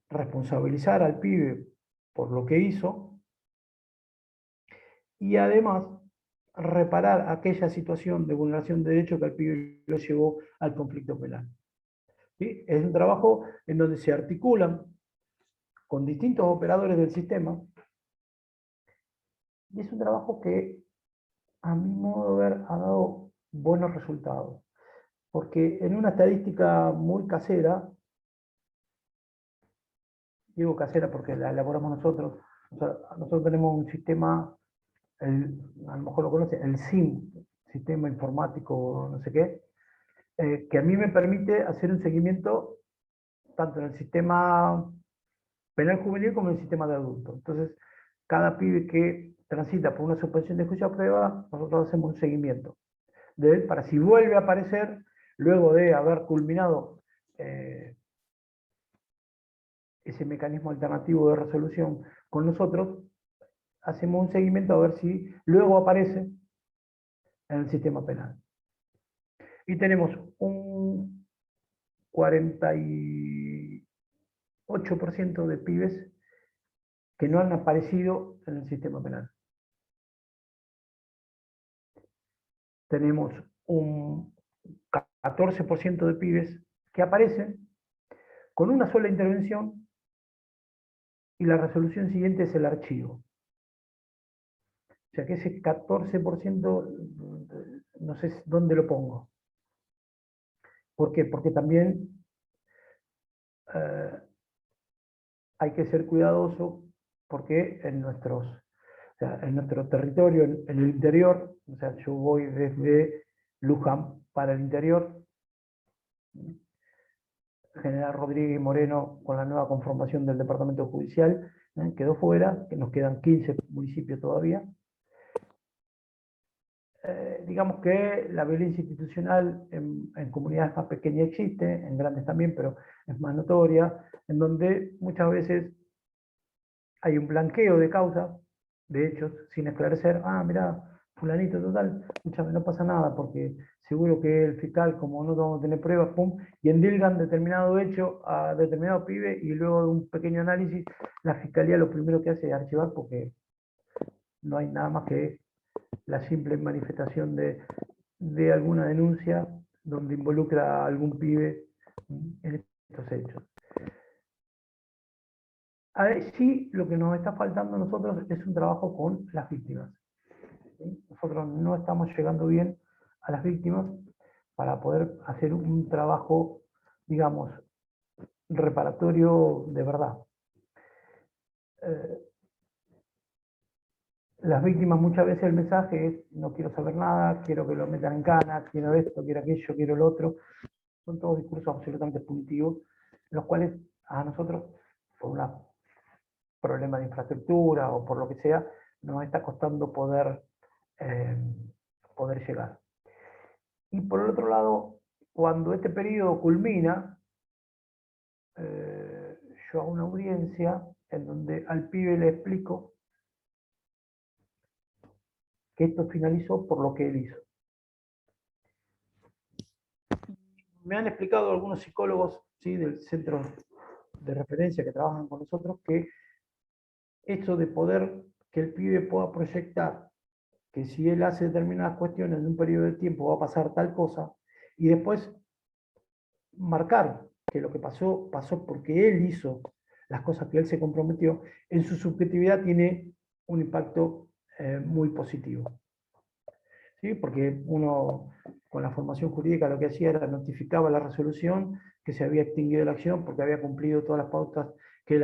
responsabilizar al pibe por lo que hizo y además reparar aquella situación de vulneración de derechos que al pibe lo llevó al conflicto penal. ¿Sí? Es un trabajo en donde se articulan con distintos operadores del sistema y es un trabajo que a mi modo de ver ha dado buenos resultados. Porque en una estadística muy casera, digo casera porque la elaboramos nosotros, o sea, nosotros tenemos un sistema, a lo mejor lo conoce, el SIM, Sistema Informático, no sé qué, que a mí me permite hacer un seguimiento tanto en el sistema penal juvenil como en el sistema de adultos. Entonces, cada pibe que transita por una suspensión de juicio a prueba, nosotros hacemos un seguimiento de él para si vuelve a aparecer, luego de haber culminado ese mecanismo alternativo de resolución con nosotros, hacemos un seguimiento a ver si luego aparece en el sistema penal. Y tenemos un 48% de pibes que no han aparecido en el sistema penal. Tenemos un 14% de pibes que aparecen con una sola intervención y la resolución siguiente es el archivo. O sea que ese 14% no sé dónde lo pongo. ¿Por qué? Porque también hay que ser cuidadoso porque en nuestro territorio, en el interior, o sea, yo voy desde Luján para el interior, General Rodríguez y Moreno con la nueva conformación del departamento judicial, quedó fuera, que nos quedan 15 municipios todavía. Digamos que la violencia institucional en comunidades más pequeñas existe, en grandes también, pero es más notoria, en donde muchas veces hay un blanqueo de causas, de hechos, sin esclarecer, mira, fulanito total, escúchame, no pasa nada, porque seguro que el fiscal, como no vamos a tener pruebas, pum, y endilgan determinado hecho a determinado pibe, y luego de un pequeño análisis, la fiscalía lo primero que hace es archivar, porque no hay nada más que la simple manifestación de alguna denuncia donde involucra a algún pibe en estos hechos. A ver, sí, lo que nos está faltando a nosotros es un trabajo con las víctimas. ¿Sí? Nosotros no estamos llegando bien a las víctimas para poder hacer un trabajo, digamos, reparatorio de verdad. Las víctimas muchas veces el mensaje es no quiero saber nada, quiero que lo metan en cana, quiero esto, quiero aquello, quiero lo otro. Son todos discursos absolutamente punitivos, los cuales a nosotros, por un problema de infraestructura o por lo que sea, nos está costando poder llegar. Y por el otro lado, cuando este periodo culmina, yo hago una audiencia en donde al pibe le explico que esto finalizó por lo que él hizo. Me han explicado algunos psicólogos, ¿sí?, del centro de referencia que trabajan con nosotros, que esto de poder que el pibe pueda proyectar que si él hace determinadas cuestiones en un periodo de tiempo va a pasar tal cosa, y después marcar que lo que pasó, pasó porque él hizo las cosas que él se comprometió, en su subjetividad tiene un impacto muy positivo. ¿Sí? Porque uno con la formación jurídica lo que hacía era notificaba la resolución que se había extinguido la acción porque había cumplido todas las pautas que él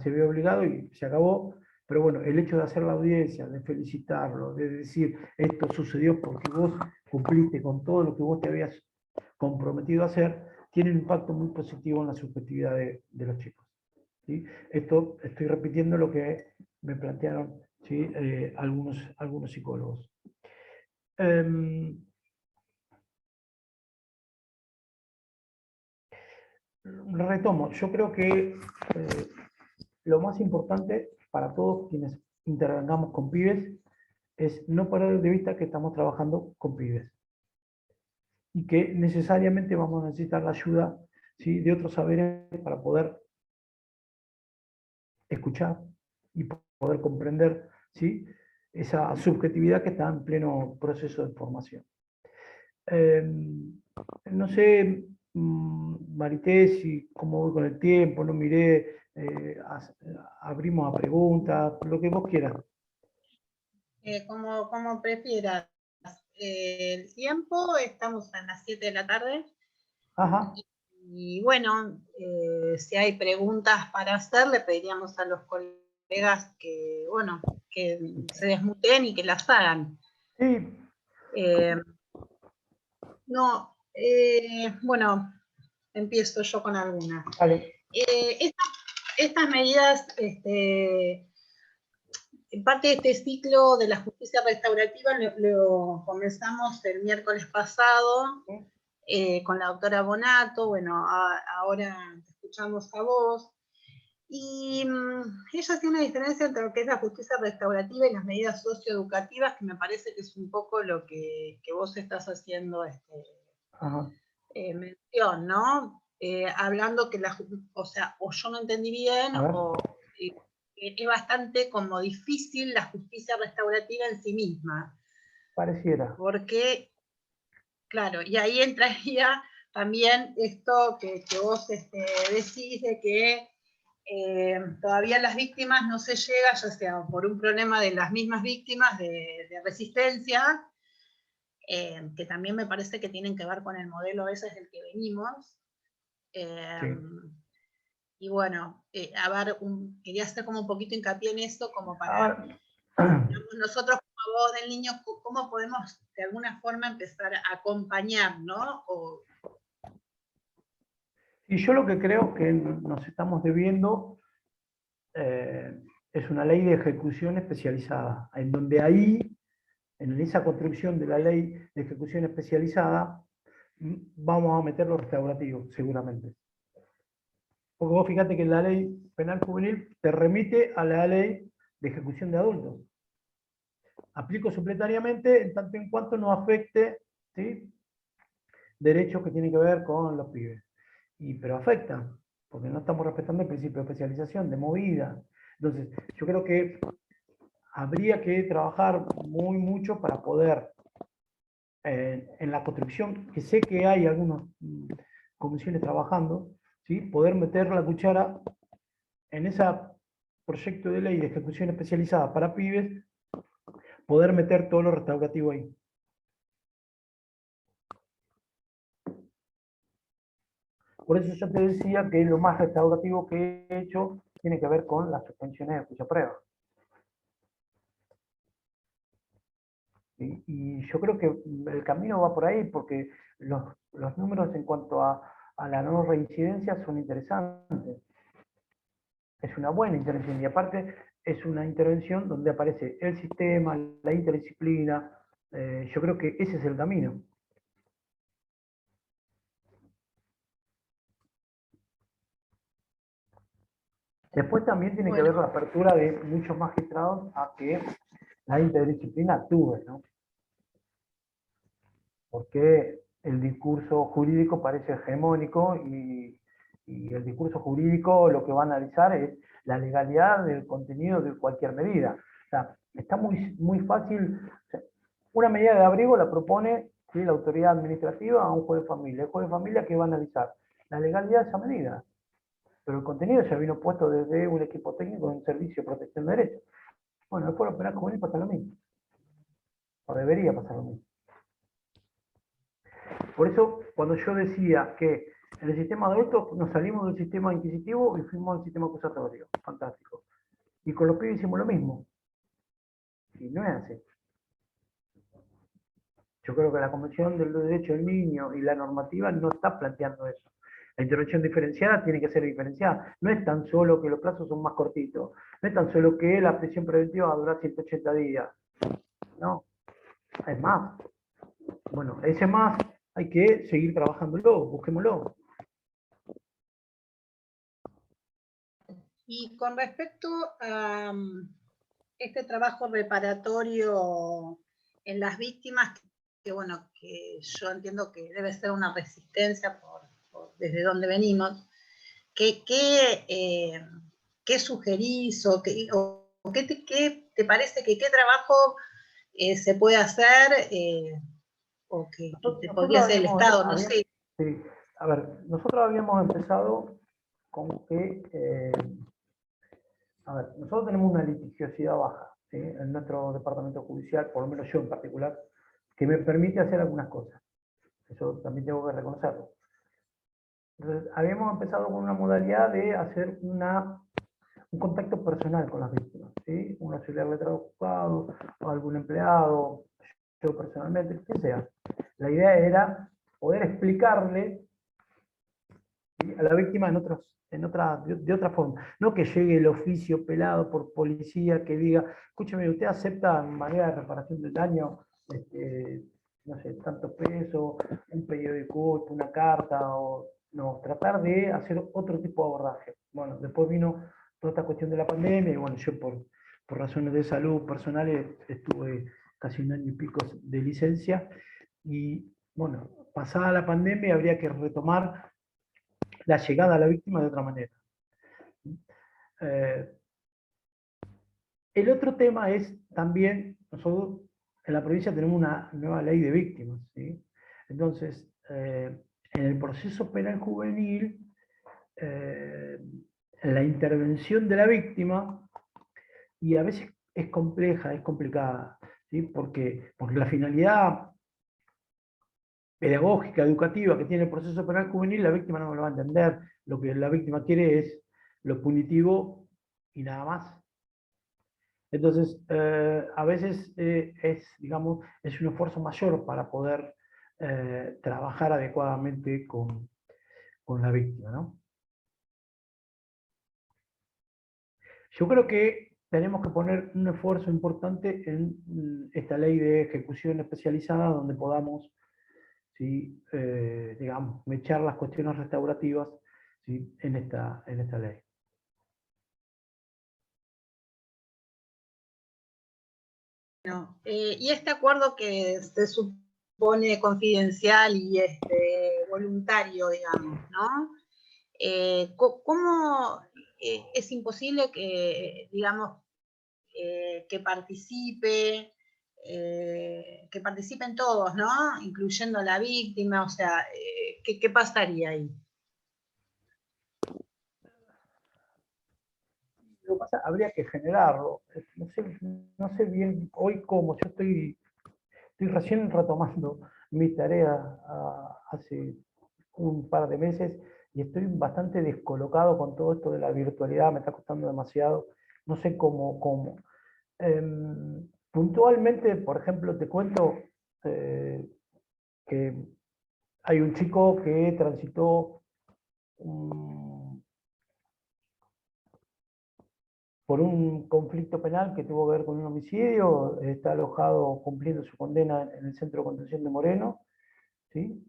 se había obligado y se acabó. Pero bueno, el hecho de hacer la audiencia, de felicitarlo, de decir esto sucedió porque vos cumpliste con todo lo que vos te habías comprometido a hacer, tiene un impacto muy positivo en la subjetividad de los chicos. ¿Sí? Esto estoy repitiendo lo que me plantearon, ¿sí?, algunos psicólogos. Retomo, yo creo que lo más importante para todos quienes intervengamos con pibes es no perder de vista que estamos trabajando con pibes. y que necesariamente vamos a necesitar la ayuda, ¿sí?, de otros saberes para poder escuchar y poder comprender, ¿sí?, esa subjetividad que está en pleno proceso de formación. No sé, Marité, si cómo voy con el tiempo, no miré, abrimos a preguntas, lo que vos quieras. Como prefieras. El tiempo, estamos a las 7 de la tarde. Ajá. Y bueno, si hay preguntas para hacer, le pediríamos a los colegas que, bueno, que se desmuten y que las hagan. Sí. No, bueno, empiezo yo con algunas. Vale. Estas medidas, parte de este ciclo de la justicia restaurativa lo comenzamos el miércoles pasado con la doctora Bonato. Bueno, ahora te escuchamos a vos. Y ella tiene una diferencia entre lo que es la justicia restaurativa y las medidas socioeducativas, que me parece que es un poco lo que vos estás haciendo mención, ¿no? Hablando que o sea, o yo no entendí bien, o es bastante como difícil la justicia restaurativa en sí misma. Pareciera. Porque, claro, y ahí entraría también esto que vos decís de que todavía las víctimas no se llega, ya sea por un problema de las mismas víctimas de resistencia, que también me parece que tienen que ver con el modelo ese del que venimos. Sí. Y bueno, a ver, quería hacer como un poquito hincapié en esto, como para nosotros como voz del niño, cómo podemos de alguna forma empezar a acompañar, ¿no? Y yo lo que creo que nos estamos debiendo es una ley de ejecución especializada, en donde ahí, en esa construcción de la ley de ejecución especializada, vamos a meter lo restaurativo, seguramente. Porque vos fíjate que la ley penal juvenil te remite a la ley de ejecución de adultos. Aplico supletariamente en tanto en cuanto no afecte, ¿sí?, derechos que tienen que ver con los pibes. Pero afecta, porque no estamos respetando el principio de especialización, de movida. Entonces, yo creo que habría que trabajar mucho para poder, en la construcción, que sé que hay algunas comisiones trabajando, ¿sí?, poder meter la cuchara en ese proyecto de ley de ejecución especializada para pibes, poder meter todo lo restaurativo ahí. Por eso yo te decía que lo más restaurativo que he hecho tiene que ver con las suspensiones de juicio prueba. Y yo creo que el camino va por ahí, porque los números en cuanto a la no reincidencia son interesantes. Es una buena intervención, y aparte es una intervención donde aparece el sistema, la interdisciplina. Yo creo que ese es el camino. Después también tiene que ver la apertura de muchos magistrados a que la interdisciplina actúe, ¿no? Porque el discurso jurídico parece hegemónico y el discurso jurídico lo que va a analizar es la legalidad del contenido de cualquier medida. O sea, está muy fácil. O sea, una medida de abrigo la propone, ¿sí?, la autoridad administrativa a un juez de familia. El juez de familia, ¿qué va a analizar? La legalidad de esa medida. Pero el contenido ya vino puesto desde un equipo técnico de un servicio de protección de derechos. Bueno, el Foro Penal Juvenil pasa lo mismo. O debería pasar lo mismo. Por eso, cuando yo decía que en el sistema de adultos nos salimos del sistema inquisitivo y fuimos al sistema acusatorio, fantástico. Y con los pibes hicimos lo mismo. Y no es así. Yo creo que la Convención del Derecho del Niño y la normativa no está planteando eso. La intervención diferenciada tiene que ser diferenciada. No es tan solo que los plazos son más cortitos. No es tan solo que la prisión preventiva va a durar 180 días. No, es más. Bueno, ese más hay que seguir trabajándolo, busquémoslo. Y con respecto a este trabajo reparatorio en las víctimas bueno, que yo entiendo que debe ser una resistencia desde donde venimos, ¿qué sugerís o qué te parece que qué trabajo se puede hacer o que podría hacer el Estado? No sé. Sí, a ver, nosotros habíamos empezado con que, a ver, nosotros tenemos una litigiosidad baja, ¿sí? En nuestro departamento judicial, por lo menos yo en particular, que me permite hacer algunas cosas. Eso también tengo que reconocerlo. Entonces, habíamos empezado con una modalidad de hacer un contacto personal con las víctimas, ¿sí? Un auxiliar letrado juzgado, o algún empleado, yo personalmente, quien sea. La idea era poder explicarle, ¿sí?, a la víctima de otra forma. No que llegue el oficio pelado por policía que diga, escúcheme, ¿usted acepta en manera de reparación del daño, no sé, tanto peso, un pedido de disculpa, una carta, o no, tratar de hacer otro tipo de abordaje? Bueno, después vino toda esta cuestión de la pandemia, y bueno, yo por razones de salud personales estuve casi 1 año y pico de licencia, y bueno, pasada la pandemia habría que retomar la llegada a la víctima de otra manera. El otro tema es también, nosotros en la provincia tenemos una nueva ley de víctimas, ¿sí? Entonces, en el proceso penal juvenil, la intervención de la víctima, y a veces es compleja, es complicada, ¿sí? Porque la finalidad pedagógica, educativa que tiene el proceso penal juvenil, la víctima no lo va a entender. Lo que la víctima quiere es lo punitivo y nada más. Entonces, a veces digamos, es un esfuerzo mayor para poder trabajar adecuadamente con la víctima, ¿no? Yo creo que tenemos que poner un esfuerzo importante en esta ley de ejecución especializada, donde podamos, ¿sí?, digamos, mechar las cuestiones restaurativas, ¿sí?, en esta ley. Bueno, y este acuerdo que se supone confidencial y voluntario, digamos, ¿no? ¿Cómo es imposible que, digamos, que participen todos, ¿no? Incluyendo a la víctima, o sea, ¿qué pasaría ahí? Lo que pasa, habría que generarlo. No sé bien hoy cómo. Yo estoy recién retomando mi tarea hace un par de meses, y estoy bastante descolocado con todo esto de la virtualidad, me está costando demasiado, no sé cómo. Puntualmente, por ejemplo, te cuento que hay un chico que transitó por un conflicto penal que tuvo que ver con un homicidio, está alojado cumpliendo su condena en el Centro de Contención de Moreno, ¿sí?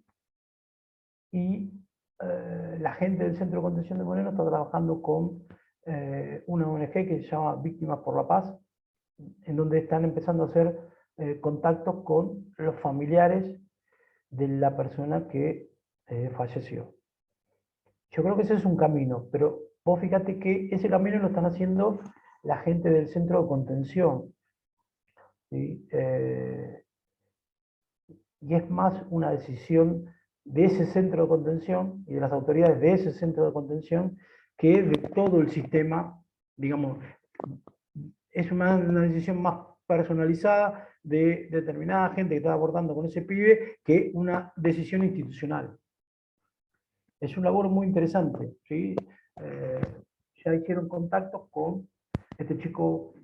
Y la gente del Centro de Contención de Moreno está trabajando con una ONG que se llama Víctimas por la Paz, en donde están empezando a hacer contactos con los familiares de la persona que falleció. Yo creo que ese es un camino, pero vos fíjate que ese camino lo están haciendo la gente del centro de contención, ¿sí? Y es más una decisión de ese centro de contención y de las autoridades de ese centro de contención que de todo el sistema, digamos, es una decisión más personalizada de determinada gente que está abordando con ese pibe que una decisión institucional. Es un labor muy interesante, ¿sí? Ya hicieron contactos con este chico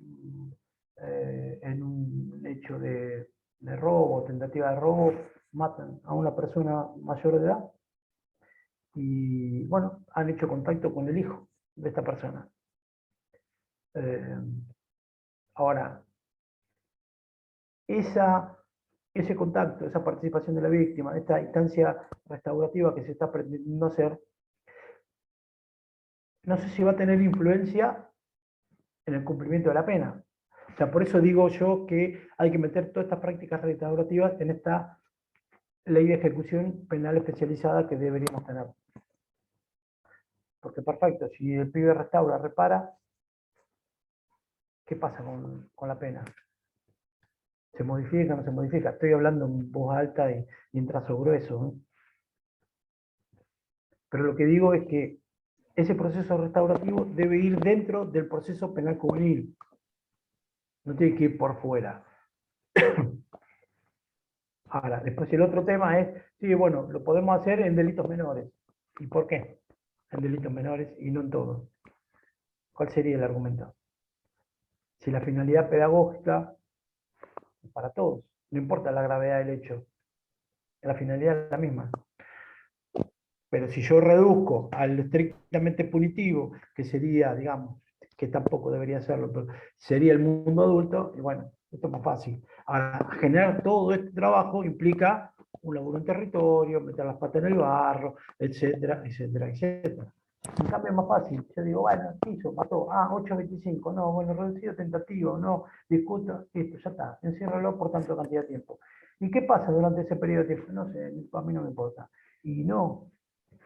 en un hecho de robo, tentativa de robo, matan a una persona mayor de edad, y bueno, han hecho contacto con el hijo de esta persona. Ahora, ese contacto, esa participación de la víctima, esta instancia restaurativa que se está pretendiendo hacer, no sé si va a tener influencia en el cumplimiento de la pena. O sea, por eso digo yo que hay que meter todas estas prácticas restaurativas en esta ley de ejecución penal especializada que deberíamos tener. Porque perfecto, si el pibe restaura, repara, ¿qué pasa con la pena? ¿Se modifica o no se modifica? Estoy hablando en voz alta y en trazo grueso, ¿no? Pero lo que digo es que ese proceso restaurativo debe ir dentro del proceso penal juvenil. No tiene que ir por fuera. Ahora, después el otro tema es, sí, bueno, lo podemos hacer en delitos menores. ¿Y por qué? En delitos menores y no en todos. ¿Cuál sería el argumento? Si la finalidad pedagógica es para todos, no importa la gravedad del hecho, la finalidad es la misma. Pero si yo reduzco al estrictamente punitivo, que sería, digamos, que tampoco debería hacerlo, pero sería el mundo adulto, y bueno, esto es más fácil. Ahora, generar todo este trabajo implica un laburo en territorio, meter las patas en el barro, etcétera, etcétera, etcétera. En cambio es más fácil. Yo digo, bueno, hizo, mató, 8.25, no, bueno, reducido tentativo, no, discuto, listo, ya está, enciérralo por tanto cantidad de tiempo. ¿Y qué pasa durante ese periodo de tiempo? No sé, a mí no me importa. Y no,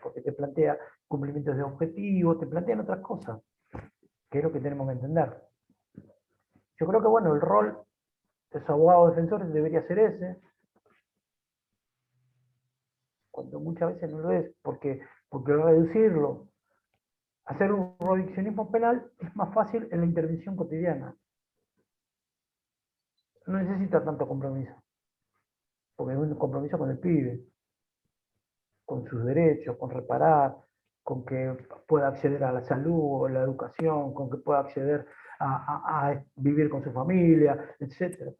porque te plantea cumplimientos de objetivos, te plantean otras cosas, que es lo que tenemos que entender. Yo creo que, bueno, el rol de los abogados defensores debería ser ese, cuando muchas veces no lo es, porque reducirlo, hacer un reduccionismo penal es más fácil en la intervención cotidiana. No necesita tanto compromiso, porque es un compromiso con el pibe, con sus derechos, con reparar, con que pueda acceder a la salud o la educación, con que pueda acceder a vivir con su familia, etcétera,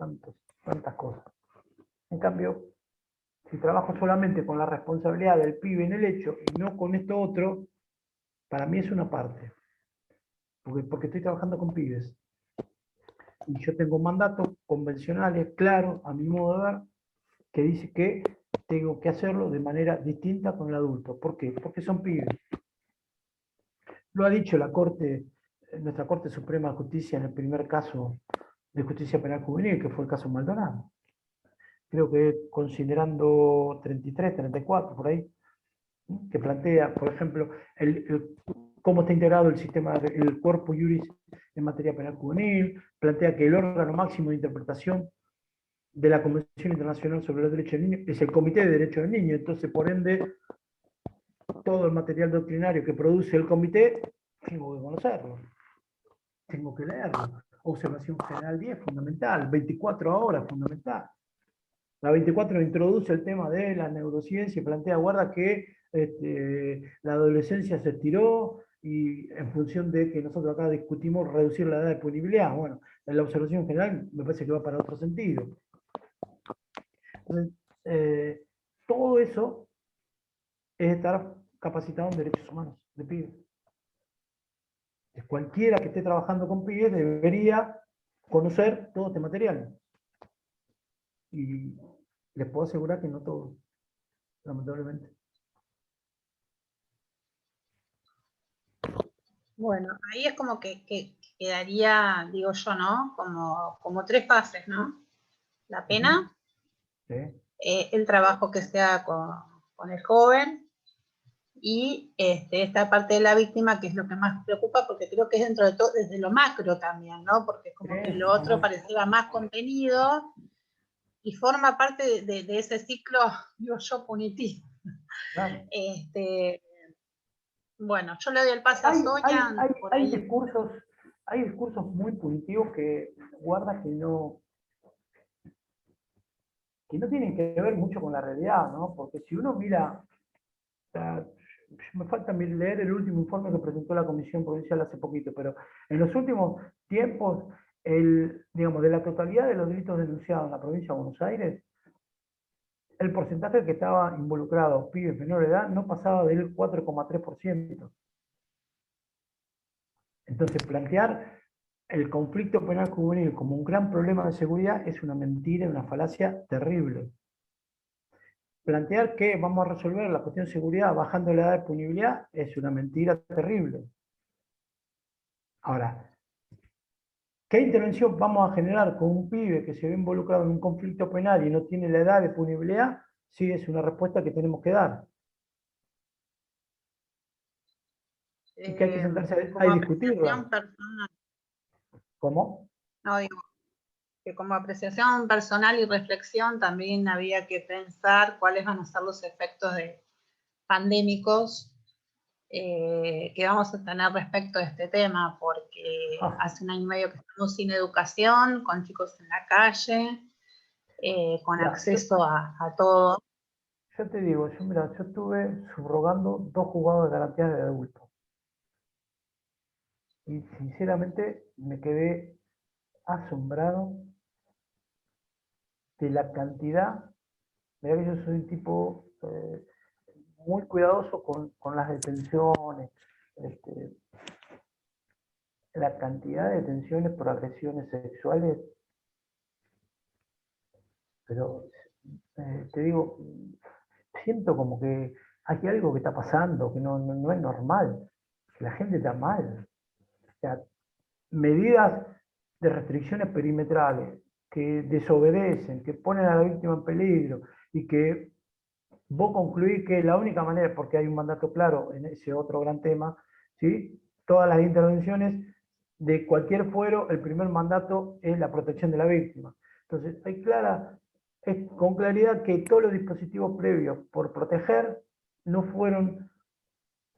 tantas cosas. En cambio, si trabajo solamente con la responsabilidad del pibe en el hecho y no con esto otro, para mí es una parte, porque estoy trabajando con pibes. Y yo tengo mandatos convencionales, claros, a mi modo de ver, que dice que tengo que hacerlo de manera distinta con el adulto. ¿Por qué? Porque son pibes. Lo ha dicho la Corte, nuestra Corte Suprema de Justicia en el primer caso de justicia penal juvenil, que fue el caso Maldonado. Creo que considerando 33, 34, por ahí, que plantea, por ejemplo, cómo está integrado el sistema, el cuerpo juris en materia penal juvenil, plantea que el órgano máximo de interpretación de la Convención Internacional sobre los Derechos del Niño es el Comité de Derechos del Niño, entonces, por ende, todo el material doctrinario que produce el comité, tengo que conocerlo, tengo que leerlo. Observación General 10, fundamental. 24 ahora, fundamental. La 24 introduce el tema de la neurociencia y plantea, guarda que la adolescencia se estiró y en función de que nosotros acá discutimos reducir la edad de punibilidad. Bueno, en la observación general me parece que va para otro sentido. Entonces, todo eso es estar capacitado en derechos humanos de pibes. Cualquiera que esté trabajando con pibes debería conocer todo este material. Y les puedo asegurar que no todos, lamentablemente. Bueno, ahí es como que quedaría, digo yo, ¿no? Como tres fases, ¿no? La pena, ¿Sí? el trabajo que se haga con el joven y esta parte de la víctima, que es lo que más preocupa, porque creo que es dentro de todo, desde lo macro también, ¿no? Porque es como que lo otro pareciera más contenido y forma parte de ese ciclo, digo yo, punitivo. Claro. Bueno, yo le doy el paso a Sonia. Hay discursos muy punitivos que guarda que no tienen que ver mucho con la realidad, ¿no? Porque si uno mira, me falta leer el último informe que presentó la Comisión Provincial hace poquito, pero en los últimos tiempos, digamos, de la totalidad de los delitos denunciados en la provincia de Buenos Aires, el porcentaje que estaba involucrado, pibes menores de edad, no pasaba del 4,3%. Entonces, plantear el conflicto penal juvenil como un gran problema de seguridad es una mentira, una falacia terrible. Plantear que vamos a resolver la cuestión de seguridad bajando la edad de punibilidad es una mentira terrible. Ahora, ¿qué intervención vamos a generar con un pibe que se ve involucrado en un conflicto penal y no tiene la edad de punibilidad? sí es una respuesta que tenemos que dar. Y que hay que sentarse a como discutirla. apreciación personal, ¿Cómo? no digo, que como apreciación personal y reflexión también había que pensar cuáles van a ser los efectos pandémicos que vamos a tener respecto a este tema, porque hace 1 año y medio que estamos sin educación, con chicos en la calle, con acceso a todo. Yo te digo, mira, yo estuve subrogando 2 juzgados de garantía de adultos. Y sinceramente me quedé asombrado de la cantidad. Mira que yo soy un tipo muy cuidadoso con las detenciones, la cantidad de detenciones por agresiones sexuales, pero te digo, siento como que hay algo que está pasando, que no es normal, que la gente está mal. O sea, medidas de restricciones perimetrales que desobedecen, que ponen a la víctima en peligro y que vos concluís que la única manera, porque hay un mandato claro en ese otro gran tema, ¿sí? Todas las intervenciones de cualquier fuero, el primer mandato es la protección de la víctima. Entonces, es con claridad que todos los dispositivos previos por proteger no fueron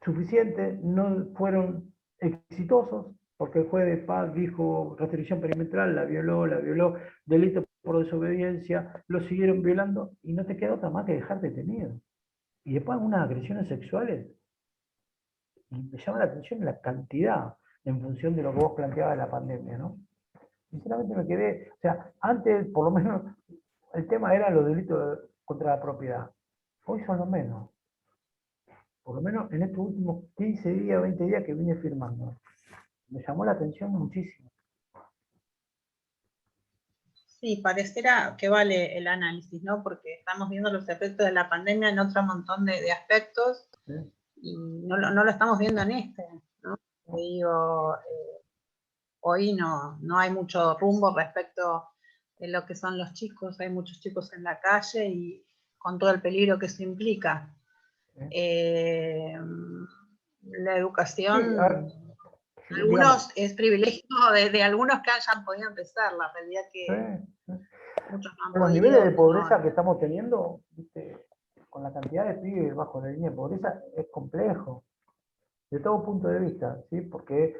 suficientes, no fueron exitosos, porque el juez de paz dijo restricción perimetral, la violó, delito por desobediencia, lo siguieron violando y no te queda otra más que dejar detenido. Y después algunas agresiones sexuales, y me llama la atención la cantidad en función de lo que vos planteabas de la pandemia, ¿no? Sinceramente me quedé, o sea, antes por lo menos el tema era los delitos contra la propiedad. Hoy son lo menos. Por lo menos en estos últimos 15 días, 20 días que vine firmando. Me llamó la atención muchísimo. Sí, pareciera que vale el análisis, ¿no? Porque estamos viendo los efectos de la pandemia en otro montón de aspectos, ¿sí? Y no lo estamos viendo en este, ¿no? Te digo, hoy no hay mucho rumbo respecto de lo que son los chicos, hay muchos chicos en la calle y con todo el peligro que eso implica. La educación, sí, algunos es privilegio de algunos que hayan podido empezar, la realidad que muchos no han los podido. niveles de pobreza que estamos teniendo, ¿viste? Con la cantidad de pibes bajo la línea de pobreza, es complejo, de todo punto de vista, ¿sí? Porque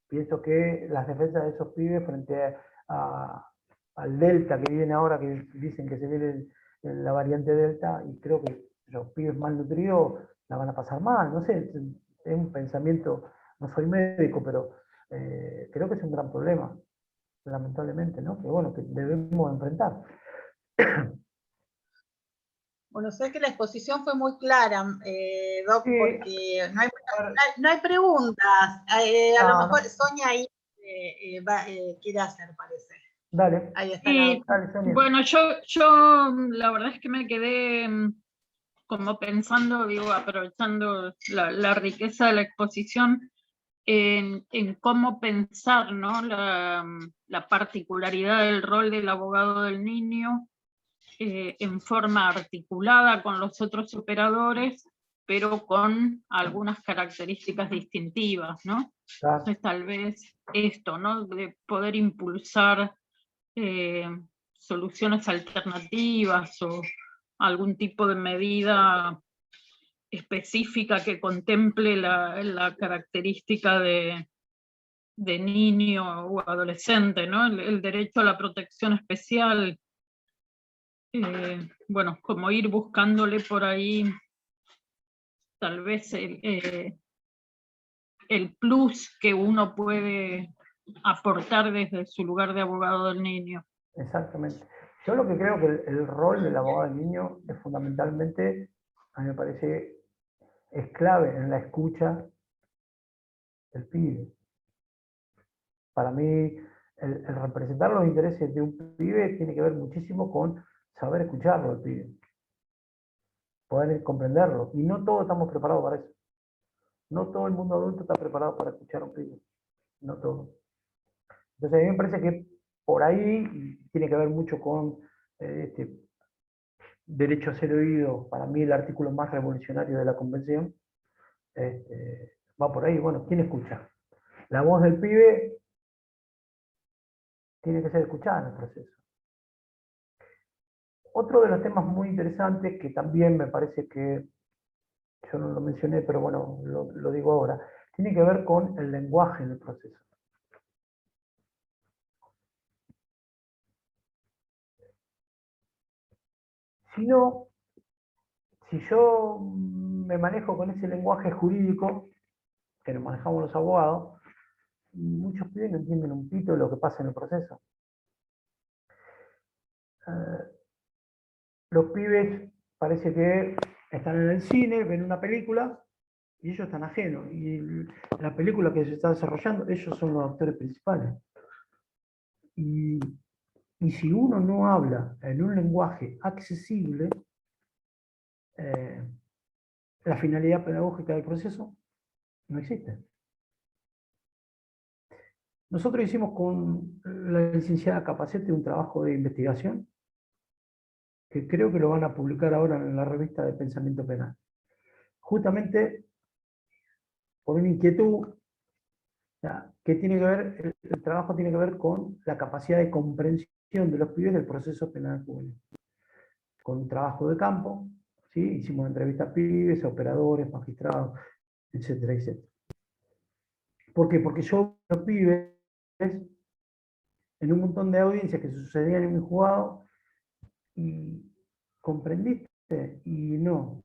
pienso que las defensas de esos pibes frente al Delta que viene ahora, que dicen que se viene la variante Delta, y creo que los pibes malnutridos la van a pasar mal, no sé, es un pensamiento, no soy médico, pero creo que es un gran problema, lamentablemente, ¿no? Que bueno, que debemos enfrentar. Bueno, sé que la exposición fue muy clara, Doc, sí, porque no hay preguntas. A lo mejor Sonia ahí quiere hacer, parece. Dale. Ahí está. Y, bueno, yo la verdad es que me quedé como pensando, digo, aprovechando la riqueza de la exposición, en cómo pensar, ¿no? la particularidad del rol del abogado del niño en forma articulada con los otros operadores, pero con algunas características distintivas, ¿no? Entonces tal vez esto, ¿no? De poder impulsar soluciones alternativas o algún tipo de medida específica que contemple la característica de niño o adolescente, ¿no? El derecho a la protección especial, bueno, como ir buscándole por ahí tal vez el plus que uno puede aportar desde su lugar de abogado del niño. Exactamente. Yo lo que creo que el rol del abogado del niño es fundamentalmente, a mí me parece, es clave en la escucha del pibe. Para mí, el representar los intereses de un pibe tiene que ver muchísimo con saber escucharlo al pibe, poder comprenderlo. Y no todos estamos preparados para eso. No todo el mundo adulto está preparado para escuchar a un pibe. No todo. Entonces, a mí me parece que por ahí tiene que ver mucho con derecho a ser oído, para mí el artículo más revolucionario de la Convención, va por ahí. Bueno, ¿quién escucha? La voz del pibe tiene que ser escuchada en el proceso. Otro de los temas muy interesantes, que también me parece que yo no lo mencioné, pero bueno, lo digo ahora, tiene que ver con el lenguaje en el proceso. Si yo me manejo con ese lenguaje jurídico, que nos manejamos los abogados, muchos pibes no entienden un pito de lo que pasa en el proceso. Los pibes parece que están en el cine, ven una película, y ellos están ajenos. Y la película que se está desarrollando, ellos son los actores principales. Y si uno no habla en un lenguaje accesible, la finalidad pedagógica del proceso no existe. Nosotros hicimos con la licenciada Capacete un trabajo de investigación que creo que lo van a publicar ahora en la revista de Pensamiento Penal. Justamente por una inquietud que tiene que ver, el trabajo tiene que ver con la capacidad de comprensión de los pibes del proceso penal juvenil. Con un trabajo de campo, ¿sí? Hicimos entrevistas a pibes, a operadores, magistrados, etcétera, etcétera. ¿Por qué? Porque yo los pibes, en un montón de audiencias que sucedían en mi juzgado, y comprendiste, y no.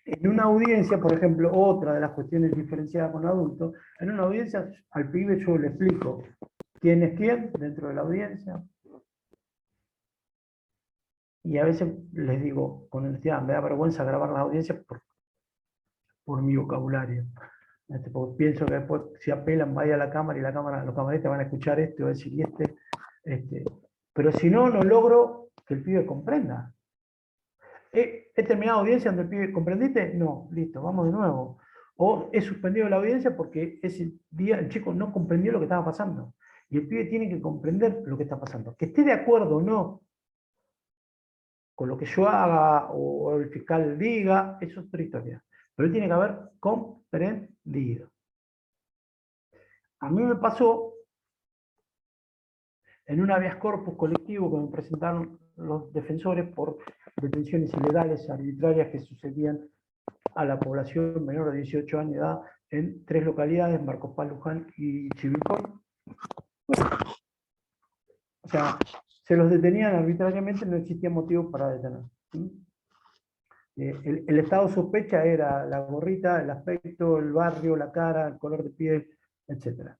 En una audiencia, por ejemplo, otra de las cuestiones diferenciadas con adultos, en una audiencia al pibe yo le explico quién es quién dentro de la audiencia. Y a veces les digo con honestidad, me da vergüenza grabar las audiencias por mi vocabulario. Porque pienso que después si apelan vaya a la cámara y los camaristas van a escuchar esto y van a decir, pero si no, no logro que el pibe comprenda. ¿He terminado audiencia donde el pibe comprendiste? No, listo, vamos de nuevo. O he suspendido la audiencia porque ese día el chico no comprendió lo que estaba pasando. Y el pibe tiene que comprender lo que está pasando. Que esté de acuerdo o no con lo que yo haga o el fiscal diga, eso es otra historia. Pero él tiene que haber comprendido. A mí me pasó en un habeas corpus colectivo que me presentaron los defensores por detenciones ilegales, arbitrarias que sucedían a la población menor de 18 años de edad en 3 localidades, Marcos Paz, Luján y Chivilcoy. O sea, se los detenían arbitrariamente, no existía motivo para detener. El estado de sospecha era la gorrita, el aspecto, el barrio, la cara, el color de piel, etc.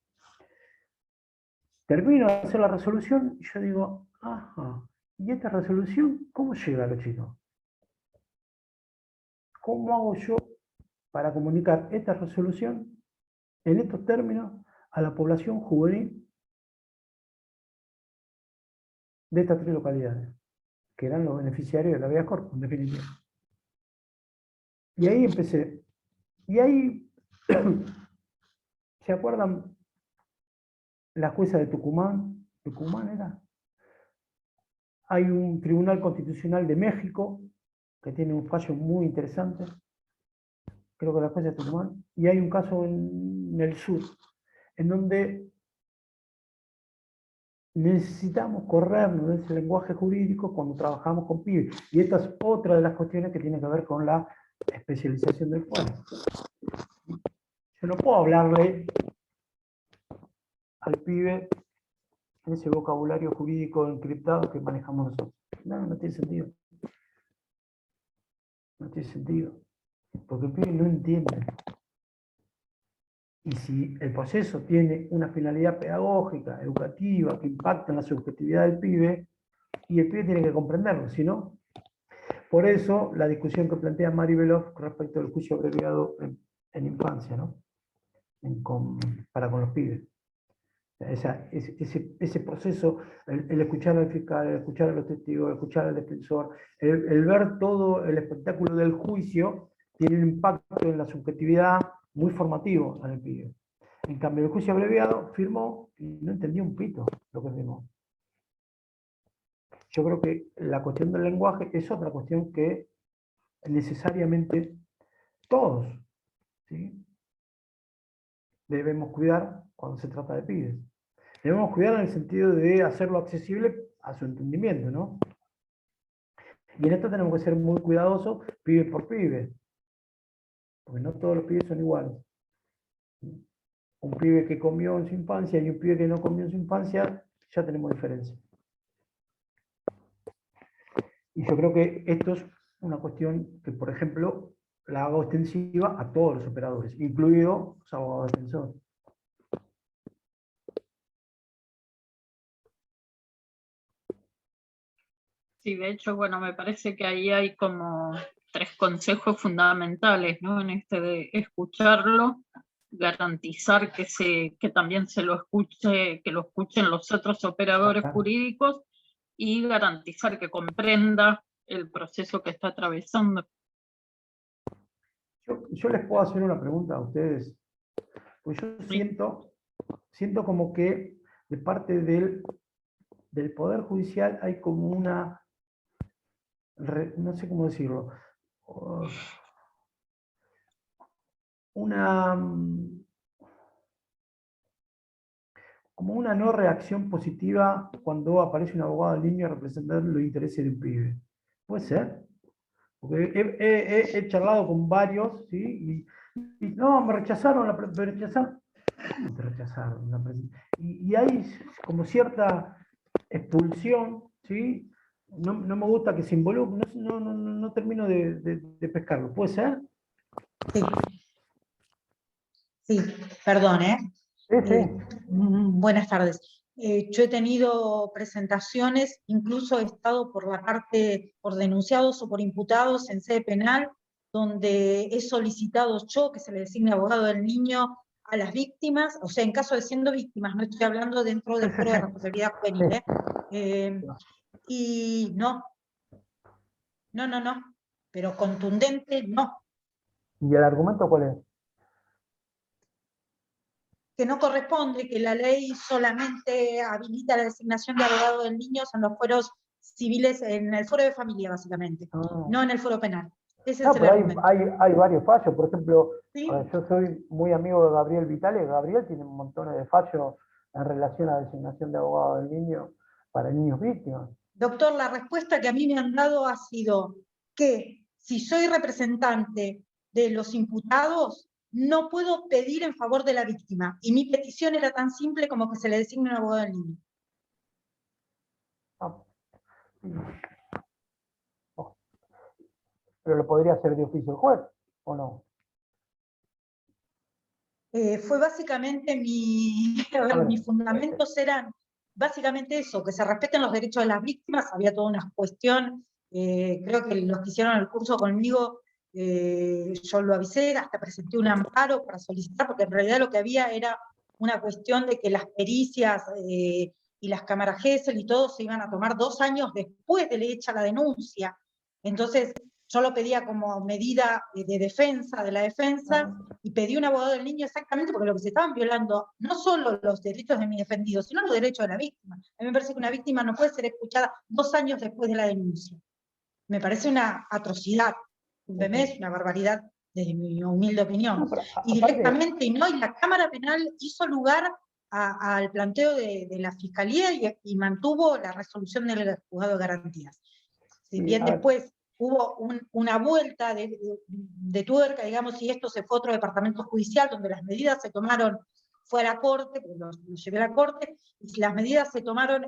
Termino de hacer la resolución y yo digo, ajá, ¿y esta resolución cómo llega a los chicos? ¿Cómo hago yo para comunicar esta resolución en estos términos a la población juvenil de estas 3 localidades, que eran los beneficiarios de la habeas corpus, en definitiva? Y ahí empecé. Y ahí, ¿se acuerdan la jueza de Tucumán? ¿Tucumán era? Hay un Tribunal Constitucional de México que tiene un fallo muy interesante, creo que la jueza de Tucumán, y hay un caso en el sur, en donde necesitamos corrernos de ese lenguaje jurídico cuando trabajamos con pibes. Y esta es otra de las cuestiones que tiene que ver con la especialización del juez. Yo no puedo hablarle al pibe en ese vocabulario jurídico encriptado que manejamos nosotros. No tiene sentido. No tiene sentido. Porque el pibe no entiende. Y si el proceso tiene una finalidad pedagógica, educativa, que impacta en la subjetividad del pibe, y el pibe tiene que comprenderlo, si no. Por eso, la discusión que plantea Mari Veloz respecto al juicio abreviado en infancia, ¿no? Para con los pibes. Ese proceso, el escuchar al fiscal, el escuchar a los testigos, el escuchar al defensor, el ver todo el espectáculo del juicio, tiene un impacto en la subjetividad muy formativo en el pibe. En cambio, el juicio abreviado firmó y no entendió un pito lo que firmó. yo creo que la cuestión del lenguaje es otra cuestión que necesariamente todos, ¿sí?, debemos cuidar cuando se trata de pibes. Debemos cuidar en el sentido de hacerlo accesible a su entendimiento, ¿no? Y en esto tenemos que ser muy cuidadosos, pibe por pibe, porque no todos los pibes son iguales. Un pibe que comió en su infancia y un pibe que no comió en su infancia, ya tenemos diferencia. Y yo creo que esto es una cuestión que, por ejemplo, la hago extensiva a todos los operadores, incluido los abogados defensores. Sí, de hecho, bueno, me parece que ahí hay como 3 consejos fundamentales, ¿no? En este de escucharlo, garantizar que también se lo escuche, que lo escuchen los otros operadores jurídicos, y garantizar que comprenda el proceso que está atravesando. Yo les puedo hacer una pregunta a ustedes, pues yo siento como que de parte del Poder Judicial hay como una, no sé cómo decirlo, como una no reacción positiva cuando aparece un abogado en línea a representar los intereses de un pibe. ¿Puede ser? Porque he charlado con varios, ¿sí? Y no, me rechazaron, me rechazaron. ¿Cómo te rechazaron? Y hay como cierta expulsión, ¿sí? No me gusta que se involucre, no termino de pescarlo. ¿Puede ser? Sí. Sí, perdón, ¿eh? Sí. Buenas tardes. Yo he tenido presentaciones, incluso he estado por la parte, por denunciados o por imputados en sede penal, donde he solicitado yo que se le designe abogado del niño a las víctimas, o sea, en caso de siendo víctimas, no estoy hablando dentro del foro de responsabilidad juvenil, y no, pero contundente no. ¿Y el argumento cuál es? Que no corresponde, que la ley solamente habilita la designación de abogado del niño en los fueros civiles, en el foro de familia, básicamente, no en el foro penal. Ese es el pero argumento. hay varios fallos. Por ejemplo, ¿Sí? yo soy muy amigo de Gabriel Vitale. Gabriel tiene un montón de fallos en relación a la designación de abogado del niño para niños víctimas. Doctor, la respuesta que a mí me han dado ha sido que si soy representante de los imputados, no puedo pedir en favor de la víctima. Y mi petición era tan simple como que se le designe un abogado del niño. Pero lo podría hacer de oficio el juez, ¿o no? Fue básicamente mis fundamentos eran básicamente eso, que se respeten los derechos de las víctimas. Había toda una cuestión, creo que los que hicieron el curso conmigo, yo lo avisé, hasta presenté un amparo para solicitar, porque en realidad lo que había era una cuestión de que las pericias y las cámaras Gesell y todo se iban a tomar 2 años después de hecha la denuncia. Entonces, yo lo pedía como medida de defensa, de la defensa, y pedí un abogado del niño exactamente porque lo que se estaban violando no solo los derechos de mi defendido, sino los derechos de la víctima. A mí me parece que una víctima no puede ser escuchada 2 años después de la denuncia. Me parece una atrocidad, es una barbaridad desde mi humilde opinión. Y directamente, y la Cámara Penal hizo lugar al planteo de la Fiscalía y mantuvo la resolución del juzgado de garantías. Si bien después hubo una vuelta de tuerca, digamos, y esto se fue a otro departamento judicial, donde las medidas se tomaron, fue a la corte, lo llevé a la corte, y las medidas se tomaron,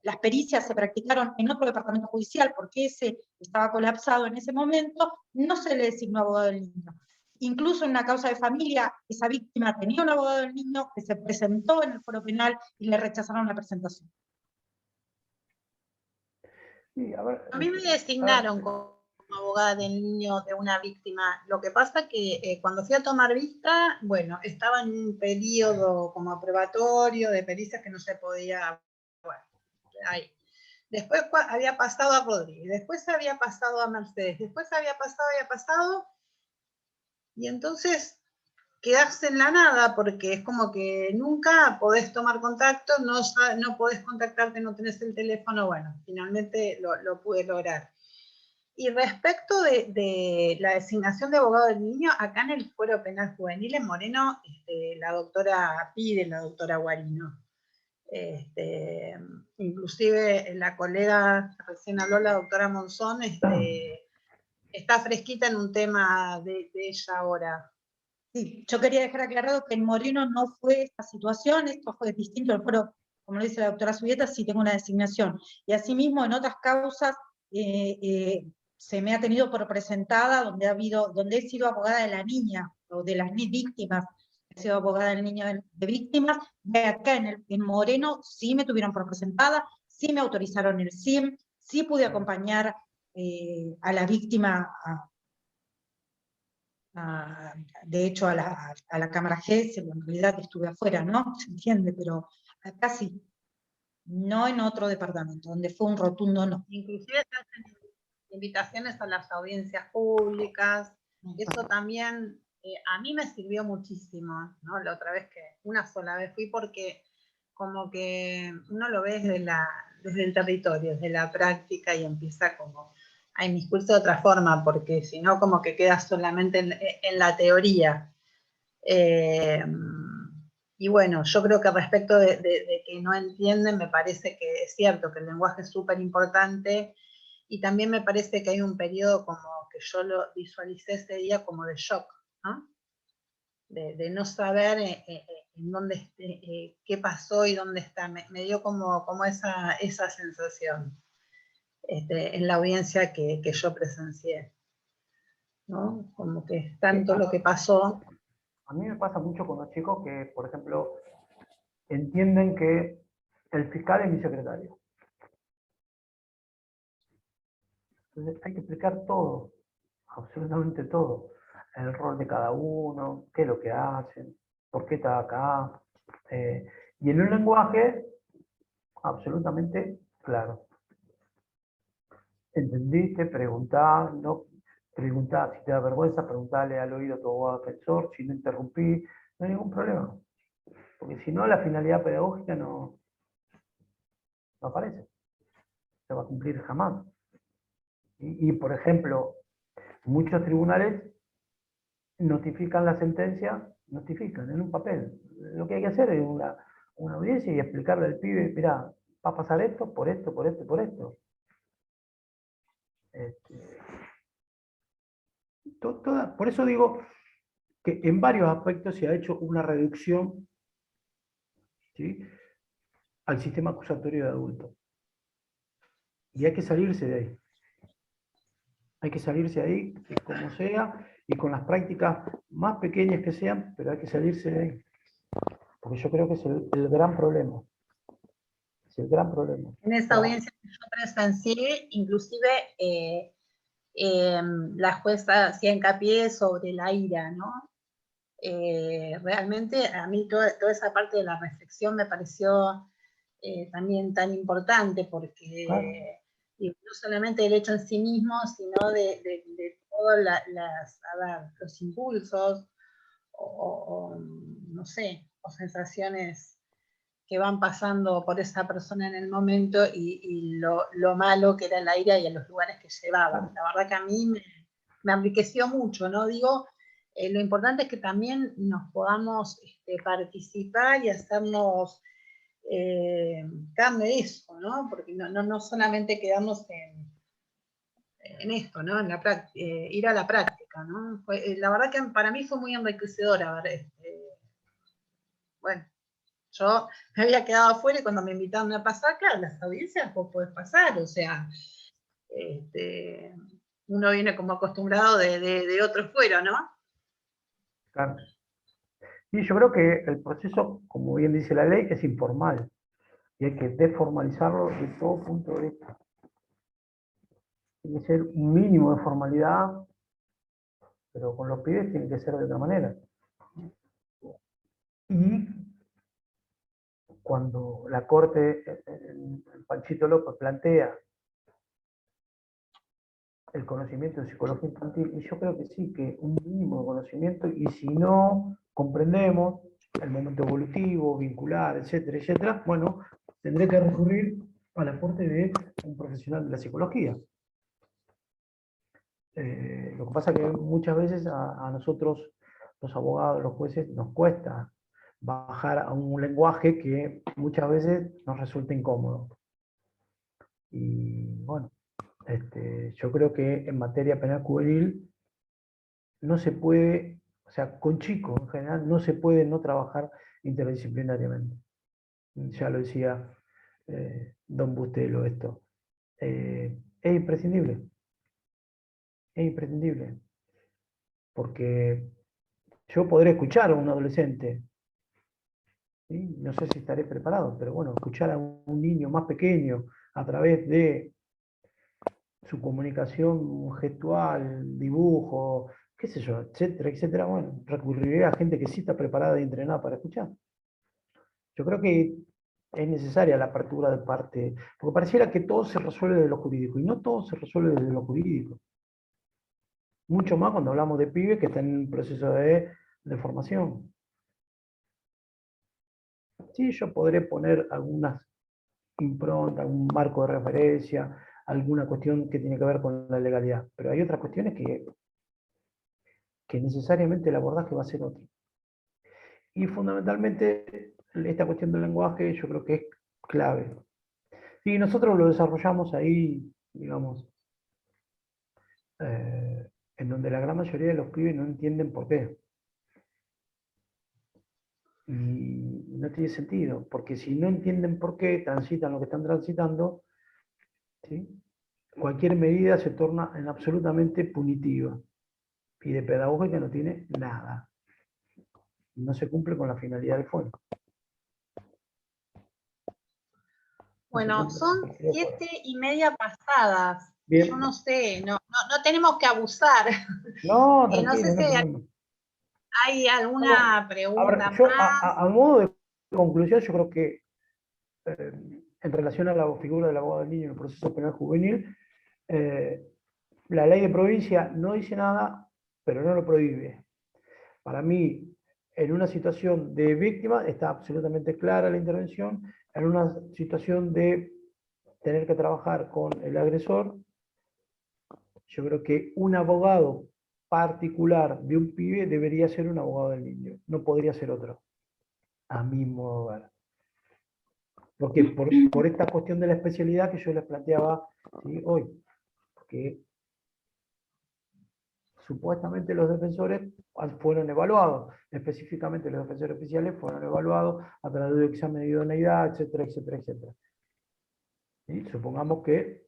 las pericias se practicaron en otro departamento judicial, porque ese estaba colapsado en ese momento, no se le designó abogado del niño. Incluso en una causa de familia, esa víctima tenía un abogado del niño que se presentó en el foro penal y le rechazaron la presentación. Sí, a mí me designaron como abogada del niño de una víctima. Lo que pasa que cuando fui a tomar vista, bueno, estaba en un periodo como probatorio de pericias que no se podía, bueno, ahí. Después había pasado a Rodríguez, después había pasado a Mercedes, después había pasado, y entonces quedás en la nada, porque es como que nunca podés tomar contacto, no podés contactarte, no tenés el teléfono, bueno, finalmente lo pude lograr. Y respecto de la designación de abogado del niño, acá en el Fuero Penal Juvenil en Moreno, la doctora Pide, la doctora Guarino. Inclusive la colega que recién habló, la doctora Monzón, está fresquita en un tema de ella ahora. Sí, yo quería dejar aclarado que en Moreno no fue esta situación, esto fue distinto, pero como lo dice la doctora Subieta, sí tengo una designación. Y asimismo en otras causas se me ha tenido por presentada donde he sido abogada de la niña o de las víctimas, he sido abogada del niño de víctimas, de acá en Moreno sí me tuvieron por presentada, sí me autorizaron el SIM, sí pude acompañar a la víctima de hecho a la Cámara G, en realidad estuve afuera, ¿no? Se entiende, pero acá sí, no en otro departamento, donde fue un rotundo no. Inclusive se hacen invitaciones a las audiencias públicas, eso también a mí me sirvió muchísimo, ¿no? La otra vez una sola vez fui, porque como que uno lo ve desde el territorio, desde la práctica, y empieza como a inmiscuirse de otra forma, porque si no como que queda solamente en la teoría. Y bueno, yo creo que respecto de que no entienden, me parece que es cierto que el lenguaje es súper importante, y también me parece que hay un periodo como que yo lo visualicé ese día como de shock, ¿no? De no saber en dónde, qué pasó y dónde está. Me dio como esa sensación en la audiencia que yo presencié, ¿no? Como que es tanto lo que pasó. A mí me pasa mucho con los chicos que, por ejemplo, entienden que el fiscal es mi secretario. Entonces hay que explicar todo, absolutamente todo. El rol de cada uno, qué es lo que hacen, por qué está acá. Y en un lenguaje absolutamente claro. ¿Entendiste? Preguntá, no, preguntá, si te da vergüenza, preguntale al oído a tu abogado defensor, si no interrumpí, no hay ningún problema. Porque si no, la finalidad pedagógica no aparece. No se va a cumplir jamás. Y por ejemplo, muchos tribunales notifican la sentencia, notifican en un papel. Lo que hay que hacer es una audiencia y explicarle al pibe, mirá, va a pasar esto, por esto, por esto, por esto. Por eso digo que en varios aspectos se ha hecho una reducción, ¿sí?, al sistema acusatorio de adultos. Y hay que salirse de ahí. Hay que salirse de ahí, como sea, y con las prácticas más pequeñas que sean, pero hay que salirse de ahí. Porque yo creo que es el gran problema. Es el gran problema. En esa audiencia que yo presencié, inclusive la jueza hacía hincapié sobre la ira, ¿no? Realmente a mí toda esa parte de la reflexión me pareció también tan importante, porque Claro. no solamente el hecho en sí mismo, sino de todos los impulsos o no sé, o sensaciones que van pasando por esa persona en el momento, y lo malo que era el aire y a los lugares que llevaba. La verdad que a mí me enriqueció mucho, ¿no? Digo, lo importante es que también nos podamos participar y hacernos carne de eso, ¿no? Porque no solamente quedamos en esto, ¿no? Ir a la práctica, ¿no? La verdad que para mí fue muy enriquecedora ver bueno, yo me había quedado afuera, y cuando me invitaron a pasar, claro, las audiencias vos podés pasar, o sea, uno viene como acostumbrado de otro fuero, ¿no? Claro. Y yo creo que el proceso, como bien dice la ley, es informal. Y hay que desformalizarlo de todo punto de vista. Tiene que ser un mínimo de formalidad, pero con los pibes tiene que ser de otra manera. Y cuando la Corte, el Panchito López, plantea el conocimiento de psicología infantil, y yo creo que sí, que un mínimo de conocimiento, y si no, comprendemos el momento evolutivo, vincular, etcétera, etcétera, bueno, tendré que recurrir al aporte de un profesional de la psicología. Lo que pasa es que muchas veces a nosotros, los abogados, los jueces, nos cuesta bajar a un lenguaje que muchas veces nos resulta incómodo. Y bueno, yo creo que en materia penal juvenil no se puede, o sea, con chicos en general, no se puede no trabajar interdisciplinariamente. Ya lo decía don Bustelo esto. Es imprescindible. Es imprescindible. Porque yo podré escuchar a un adolescente, ¿sí? No sé si estaré preparado, pero bueno, escuchar a un niño más pequeño a través de su comunicación gestual, dibujo, qué sé yo, etcétera, etcétera, bueno, recurriré a gente que sí está preparada y entrenada para escuchar. Yo creo que es necesaria la apertura de parte, porque pareciera que todo se resuelve desde lo jurídico, y no todo se resuelve desde lo jurídico. Mucho más cuando hablamos de pibes que están en un proceso de formación. Sí, yo podré poner algunas improntas, algún marco de referencia, alguna cuestión que tiene que ver con la legalidad, pero hay otras cuestiones que necesariamente el abordaje va a ser otro. Y fundamentalmente, esta cuestión del lenguaje yo creo que es clave. Y nosotros lo desarrollamos ahí, digamos, en donde la gran mayoría de los pibes no entienden por qué. Y no tiene sentido, porque si no entienden por qué transitan lo que están transitando, ¿sí? Cualquier medida se torna en absolutamente punitiva. Y de pedagógica no tiene nada. No se cumple con la finalidad del fondo. Bueno, son 7:30 pasadas. Bien. Yo no sé, no tenemos que abusar. No, No tranquilo, sé no hay si problema. hay alguna pregunta A ver, yo, más. a modo de conclusión, yo creo que en relación a la figura del abogado del niño en el proceso penal juvenil, la ley de provincia no dice nada, pero no lo prohíbe. Para mí, en una situación de víctima está absolutamente clara la intervención, en una situación de tener que trabajar con el agresor, yo creo que un abogado particular de un pibe debería ser un abogado del niño, no podría ser otro, a mi modo de ver. Porque por esta cuestión de la especialidad que yo les planteaba, ¿sí?, hoy, porque supuestamente los defensores fueron evaluados, específicamente los defensores oficiales fueron evaluados a través de examen de idoneidad, etcétera, etcétera, etcétera. ¿Sí? Supongamos que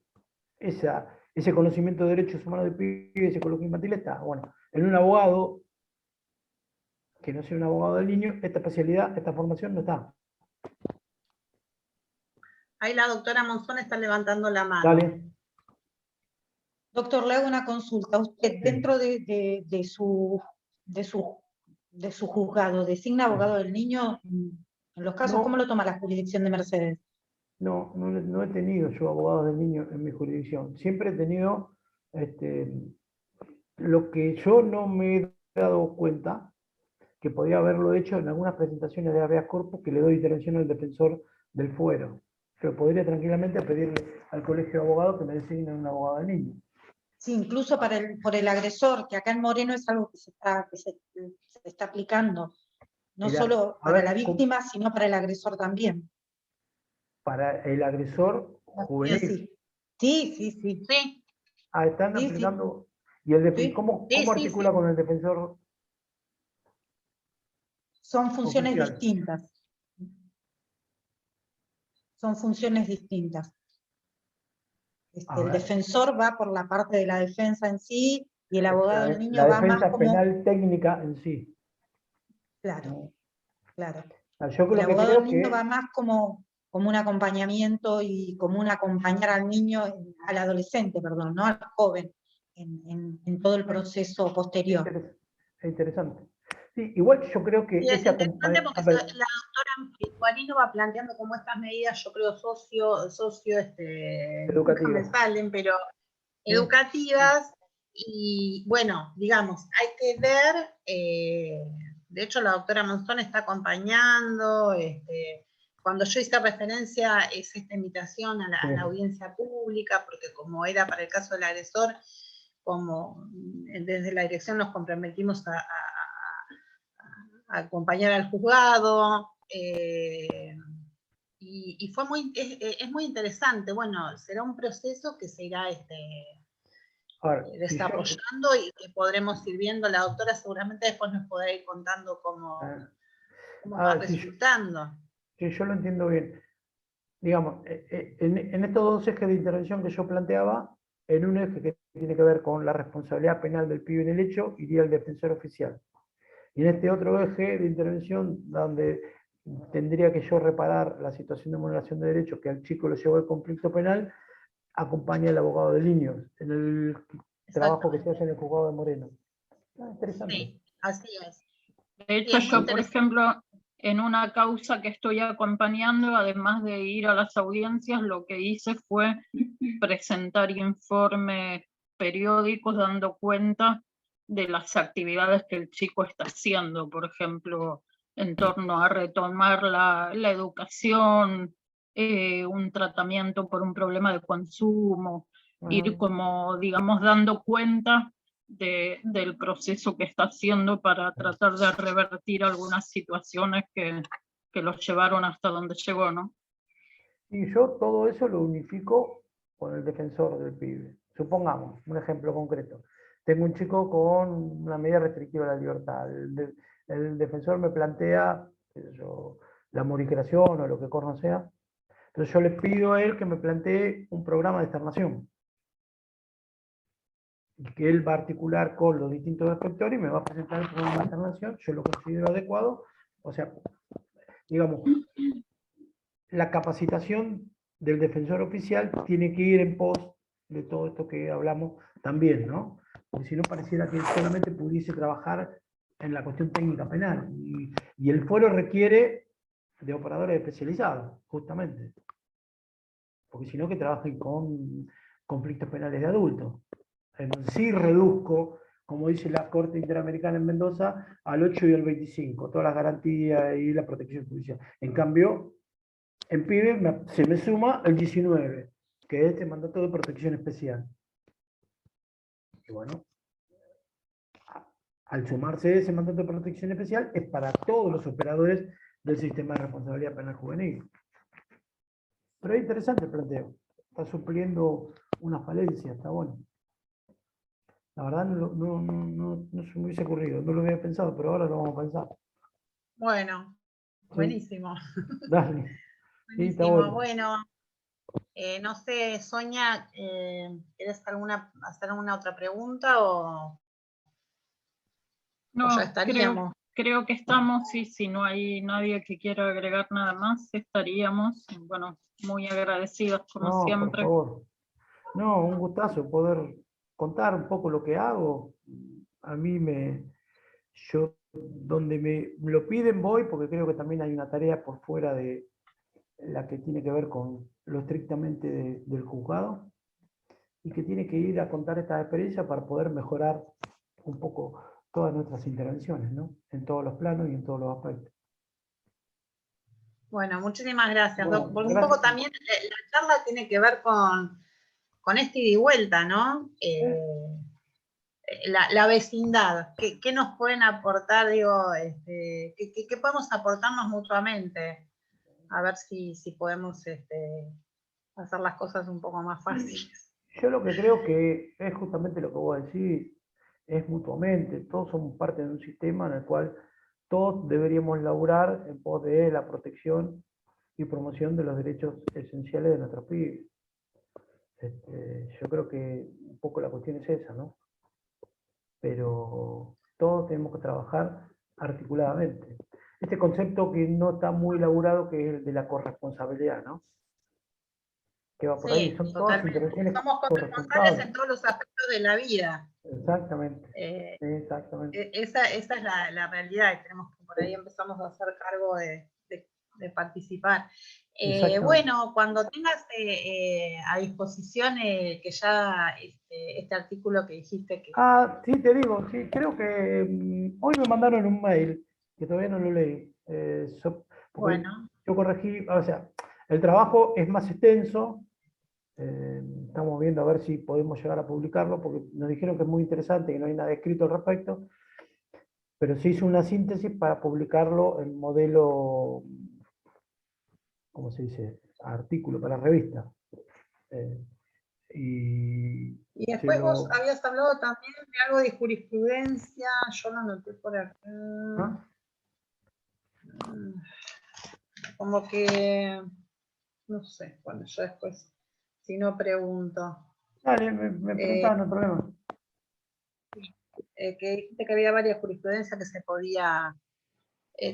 ese conocimiento de derechos humanos de pibe y psicología infantil está, bueno, en un abogado que no sea un abogado del niño, esta especialidad, esta formación no está. Ahí la doctora Monzón está levantando la mano. Dale. Doctor, le hago una consulta. ¿Usted, Sí. dentro de su juzgado, designa abogado del niño? En los casos, No. ¿cómo lo toma la jurisdicción de Mercedes? No he tenido yo abogados del niño en mi jurisdicción. Siempre he tenido, lo que yo no me he dado cuenta, que podía haberlo hecho en algunas presentaciones de habeas corpus que le doy intervención al defensor del fuero. Pero podría tranquilamente pedirle al colegio de abogados que me designen un abogado del niño. Sí, incluso por el agresor, que acá en Moreno es algo que se está aplicando, no Mirá, solo a para ver, la víctima, sino para el agresor también. para el agresor juvenil. Sí. Sí, Están Sí, aplicando. ¿Y el Sí. ¿cómo Sí, articula con el defensor Son funciones oficial? distintas. Son funciones distintas. El defensor va por la parte de la defensa en sí, y el abogado del niño La va más defensa como... penal técnica en sí. Claro. Yo El lo que abogado creo del niño que va más como un acompañamiento y como un acompañar al niño, al adolescente, perdón, no al joven, en todo el proceso posterior. es interesante. Sí, igual yo creo que y es ese interesante porque la doctora Guarino va planteando como estas medidas, yo creo, nunca me salen, pero educativas, y bueno, digamos, hay que ver de hecho la doctora Monzón está acompañando, cuando yo hice referencia es esta invitación a la audiencia pública, porque como era para el caso del agresor, como desde la dirección nos comprometimos a acompañar al juzgado, y fue es muy interesante. Bueno, será un proceso que se irá desarrollando y que podremos ir viendo. La doctora seguramente después nos podrá ir contando cómo va resultando. Sí, yo lo entiendo bien. Digamos, en estos dos ejes de intervención que yo planteaba, en un eje que tiene que ver con la responsabilidad penal del pibe en el hecho, iría el defensor oficial. Y en este otro eje de intervención, donde tendría que yo reparar la situación de vulneración de derechos que al chico lo llevó al conflicto penal, acompaña el abogado de niños en el trabajo que se hace en el juzgado de Moreno. Interesante. Sí, así es. De hecho, yo, por ejemplo, en una causa que estoy acompañando, además de ir a las audiencias, lo que hice fue presentar informes periódicos dando cuenta de las actividades que el chico está haciendo, por ejemplo, en torno a retomar la educación, un tratamiento por un problema de consumo, ir como, digamos, dando cuenta del proceso que está haciendo para tratar de revertir algunas situaciones que los llevaron hasta donde llegó, ¿no? Y yo todo eso lo unifico con el defensor del pibe. Supongamos, un ejemplo concreto. Tengo un chico con una medida restrictiva de la libertad. El defensor me plantea, qué sé yo, la morigeраción o lo que corno sea. Entonces yo le pido a él que me plantee un programa de externación. Y que él va a articular con los distintos inspectores y me va a presentar el programa de externación. Yo lo considero adecuado. O sea, digamos, la capacitación del defensor oficial tiene que ir en pos de todo esto que hablamos también, ¿no? Porque si no pareciera que solamente pudiese trabajar en la cuestión técnica penal. Y el foro requiere de operadores especializados, justamente. Porque si no, que trabajen con conflictos penales de adultos. Entonces sí reduzco, como dice la Corte Interamericana en Mendoza, al 8 y al 25, todas las garantías y la protección judicial. En cambio, en pibe se me suma el 19, que es este mandato de protección especial. Y bueno, al sumarse ese mandato de protección especial, es para todos los operadores del sistema de responsabilidad penal juvenil. Pero es interesante el planteo. Está supliendo una falencia, está bueno. La verdad no se me hubiese ocurrido, no lo había pensado, pero ahora lo vamos a pensar. Bueno, buenísimo. Sí. Dale. Buenísimo, Sí, está bueno. Bueno, no sé, Sonia, ¿querés hacer alguna otra pregunta o No, ya estaríamos? creo que estamos, y si no hay nadie que quiera agregar nada más, estaríamos, bueno, muy agradecidos como siempre. Por favor. No, un gustazo poder contar un poco lo que hago. A mí donde me lo piden voy, porque creo que también hay una tarea por fuera de la que tiene que ver con lo estrictamente del juzgado, y que tiene que ir a contar esta experiencia para poder mejorar un poco todas nuestras intervenciones, ¿no? En todos los planos y en todos los aspectos. Bueno, muchísimas gracias, Bueno, Doc. Porque gracias. un poco también la charla tiene que ver con este ida y vuelta, ¿no? La vecindad. ¿Qué nos pueden aportar? Digo, ¿qué podemos aportarnos mutuamente? A ver si podemos hacer las cosas un poco más fáciles. Yo lo que creo que es justamente lo que vos decís, es mutuamente. Todos somos parte de un sistema en el cual todos deberíamos laburar en pos de la protección y promoción de los derechos esenciales de nuestros pibes. Yo creo que un poco la cuestión es esa, ¿no? Pero todos tenemos que trabajar articuladamente. Este concepto que no está muy elaborado, que es el de la corresponsabilidad, ¿no? Que va por ahí, son todas intervenciones. Somos corresponsables en todos los aspectos de la vida. Exactamente. Exactamente. Esa es la realidad, y tenemos que por ahí empezamos a hacer cargo de participar. Bueno, cuando tengas a disposición que ya este artículo que dijiste que... Sí, te digo, sí, creo que hoy me mandaron un mail que todavía no lo leí. Porque Bueno, yo corregí, o sea, el trabajo es más extenso. Estamos viendo a ver si podemos llegar a publicarlo, porque nos dijeron que es muy interesante, que no hay nada escrito al respecto, pero se hizo una síntesis para publicarlo en modelo, ¿cómo se dice? Artículo para revista. Y y se después vos lo... habías hablado también de algo de jurisprudencia, yo lo anoté por acá. ¿Ah? Como que, no sé, bueno, yo después, si no pregunto. Dale, me preguntaba, no hay problema. Que dijiste que había varias jurisprudencias que se podía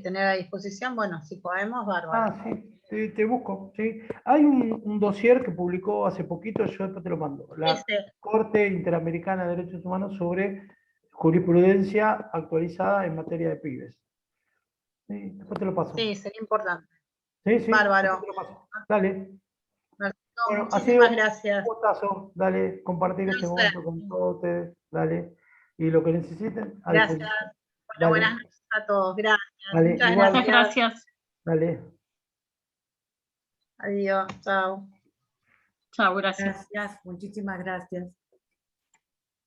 tener a disposición. Bueno, si podemos, bárbaro. Ah, sí, te busco, sí. Hay un dossier que publicó hace poquito, yo después te lo mando. La Ese, Corte Interamericana de Derechos Humanos sobre jurisprudencia actualizada en materia de pibes. Sí, después te lo paso. sí, sería importante. Sí, sí, después Bárbaro. te lo paso. Dale. Marcelo, Bueno, ha sido muchísimas un gracias. gustazo. Dale, compartir este Placer. momento con todos ustedes. Dale. Y lo que necesiten, a Gracias. disposición. Bueno, buenas Dale, noches a todos. Gracias. dale, Muchas igual. Muchas gracias. gracias. Dale. Adiós. Chao. Chao, gracias. Gracias, muchísimas gracias.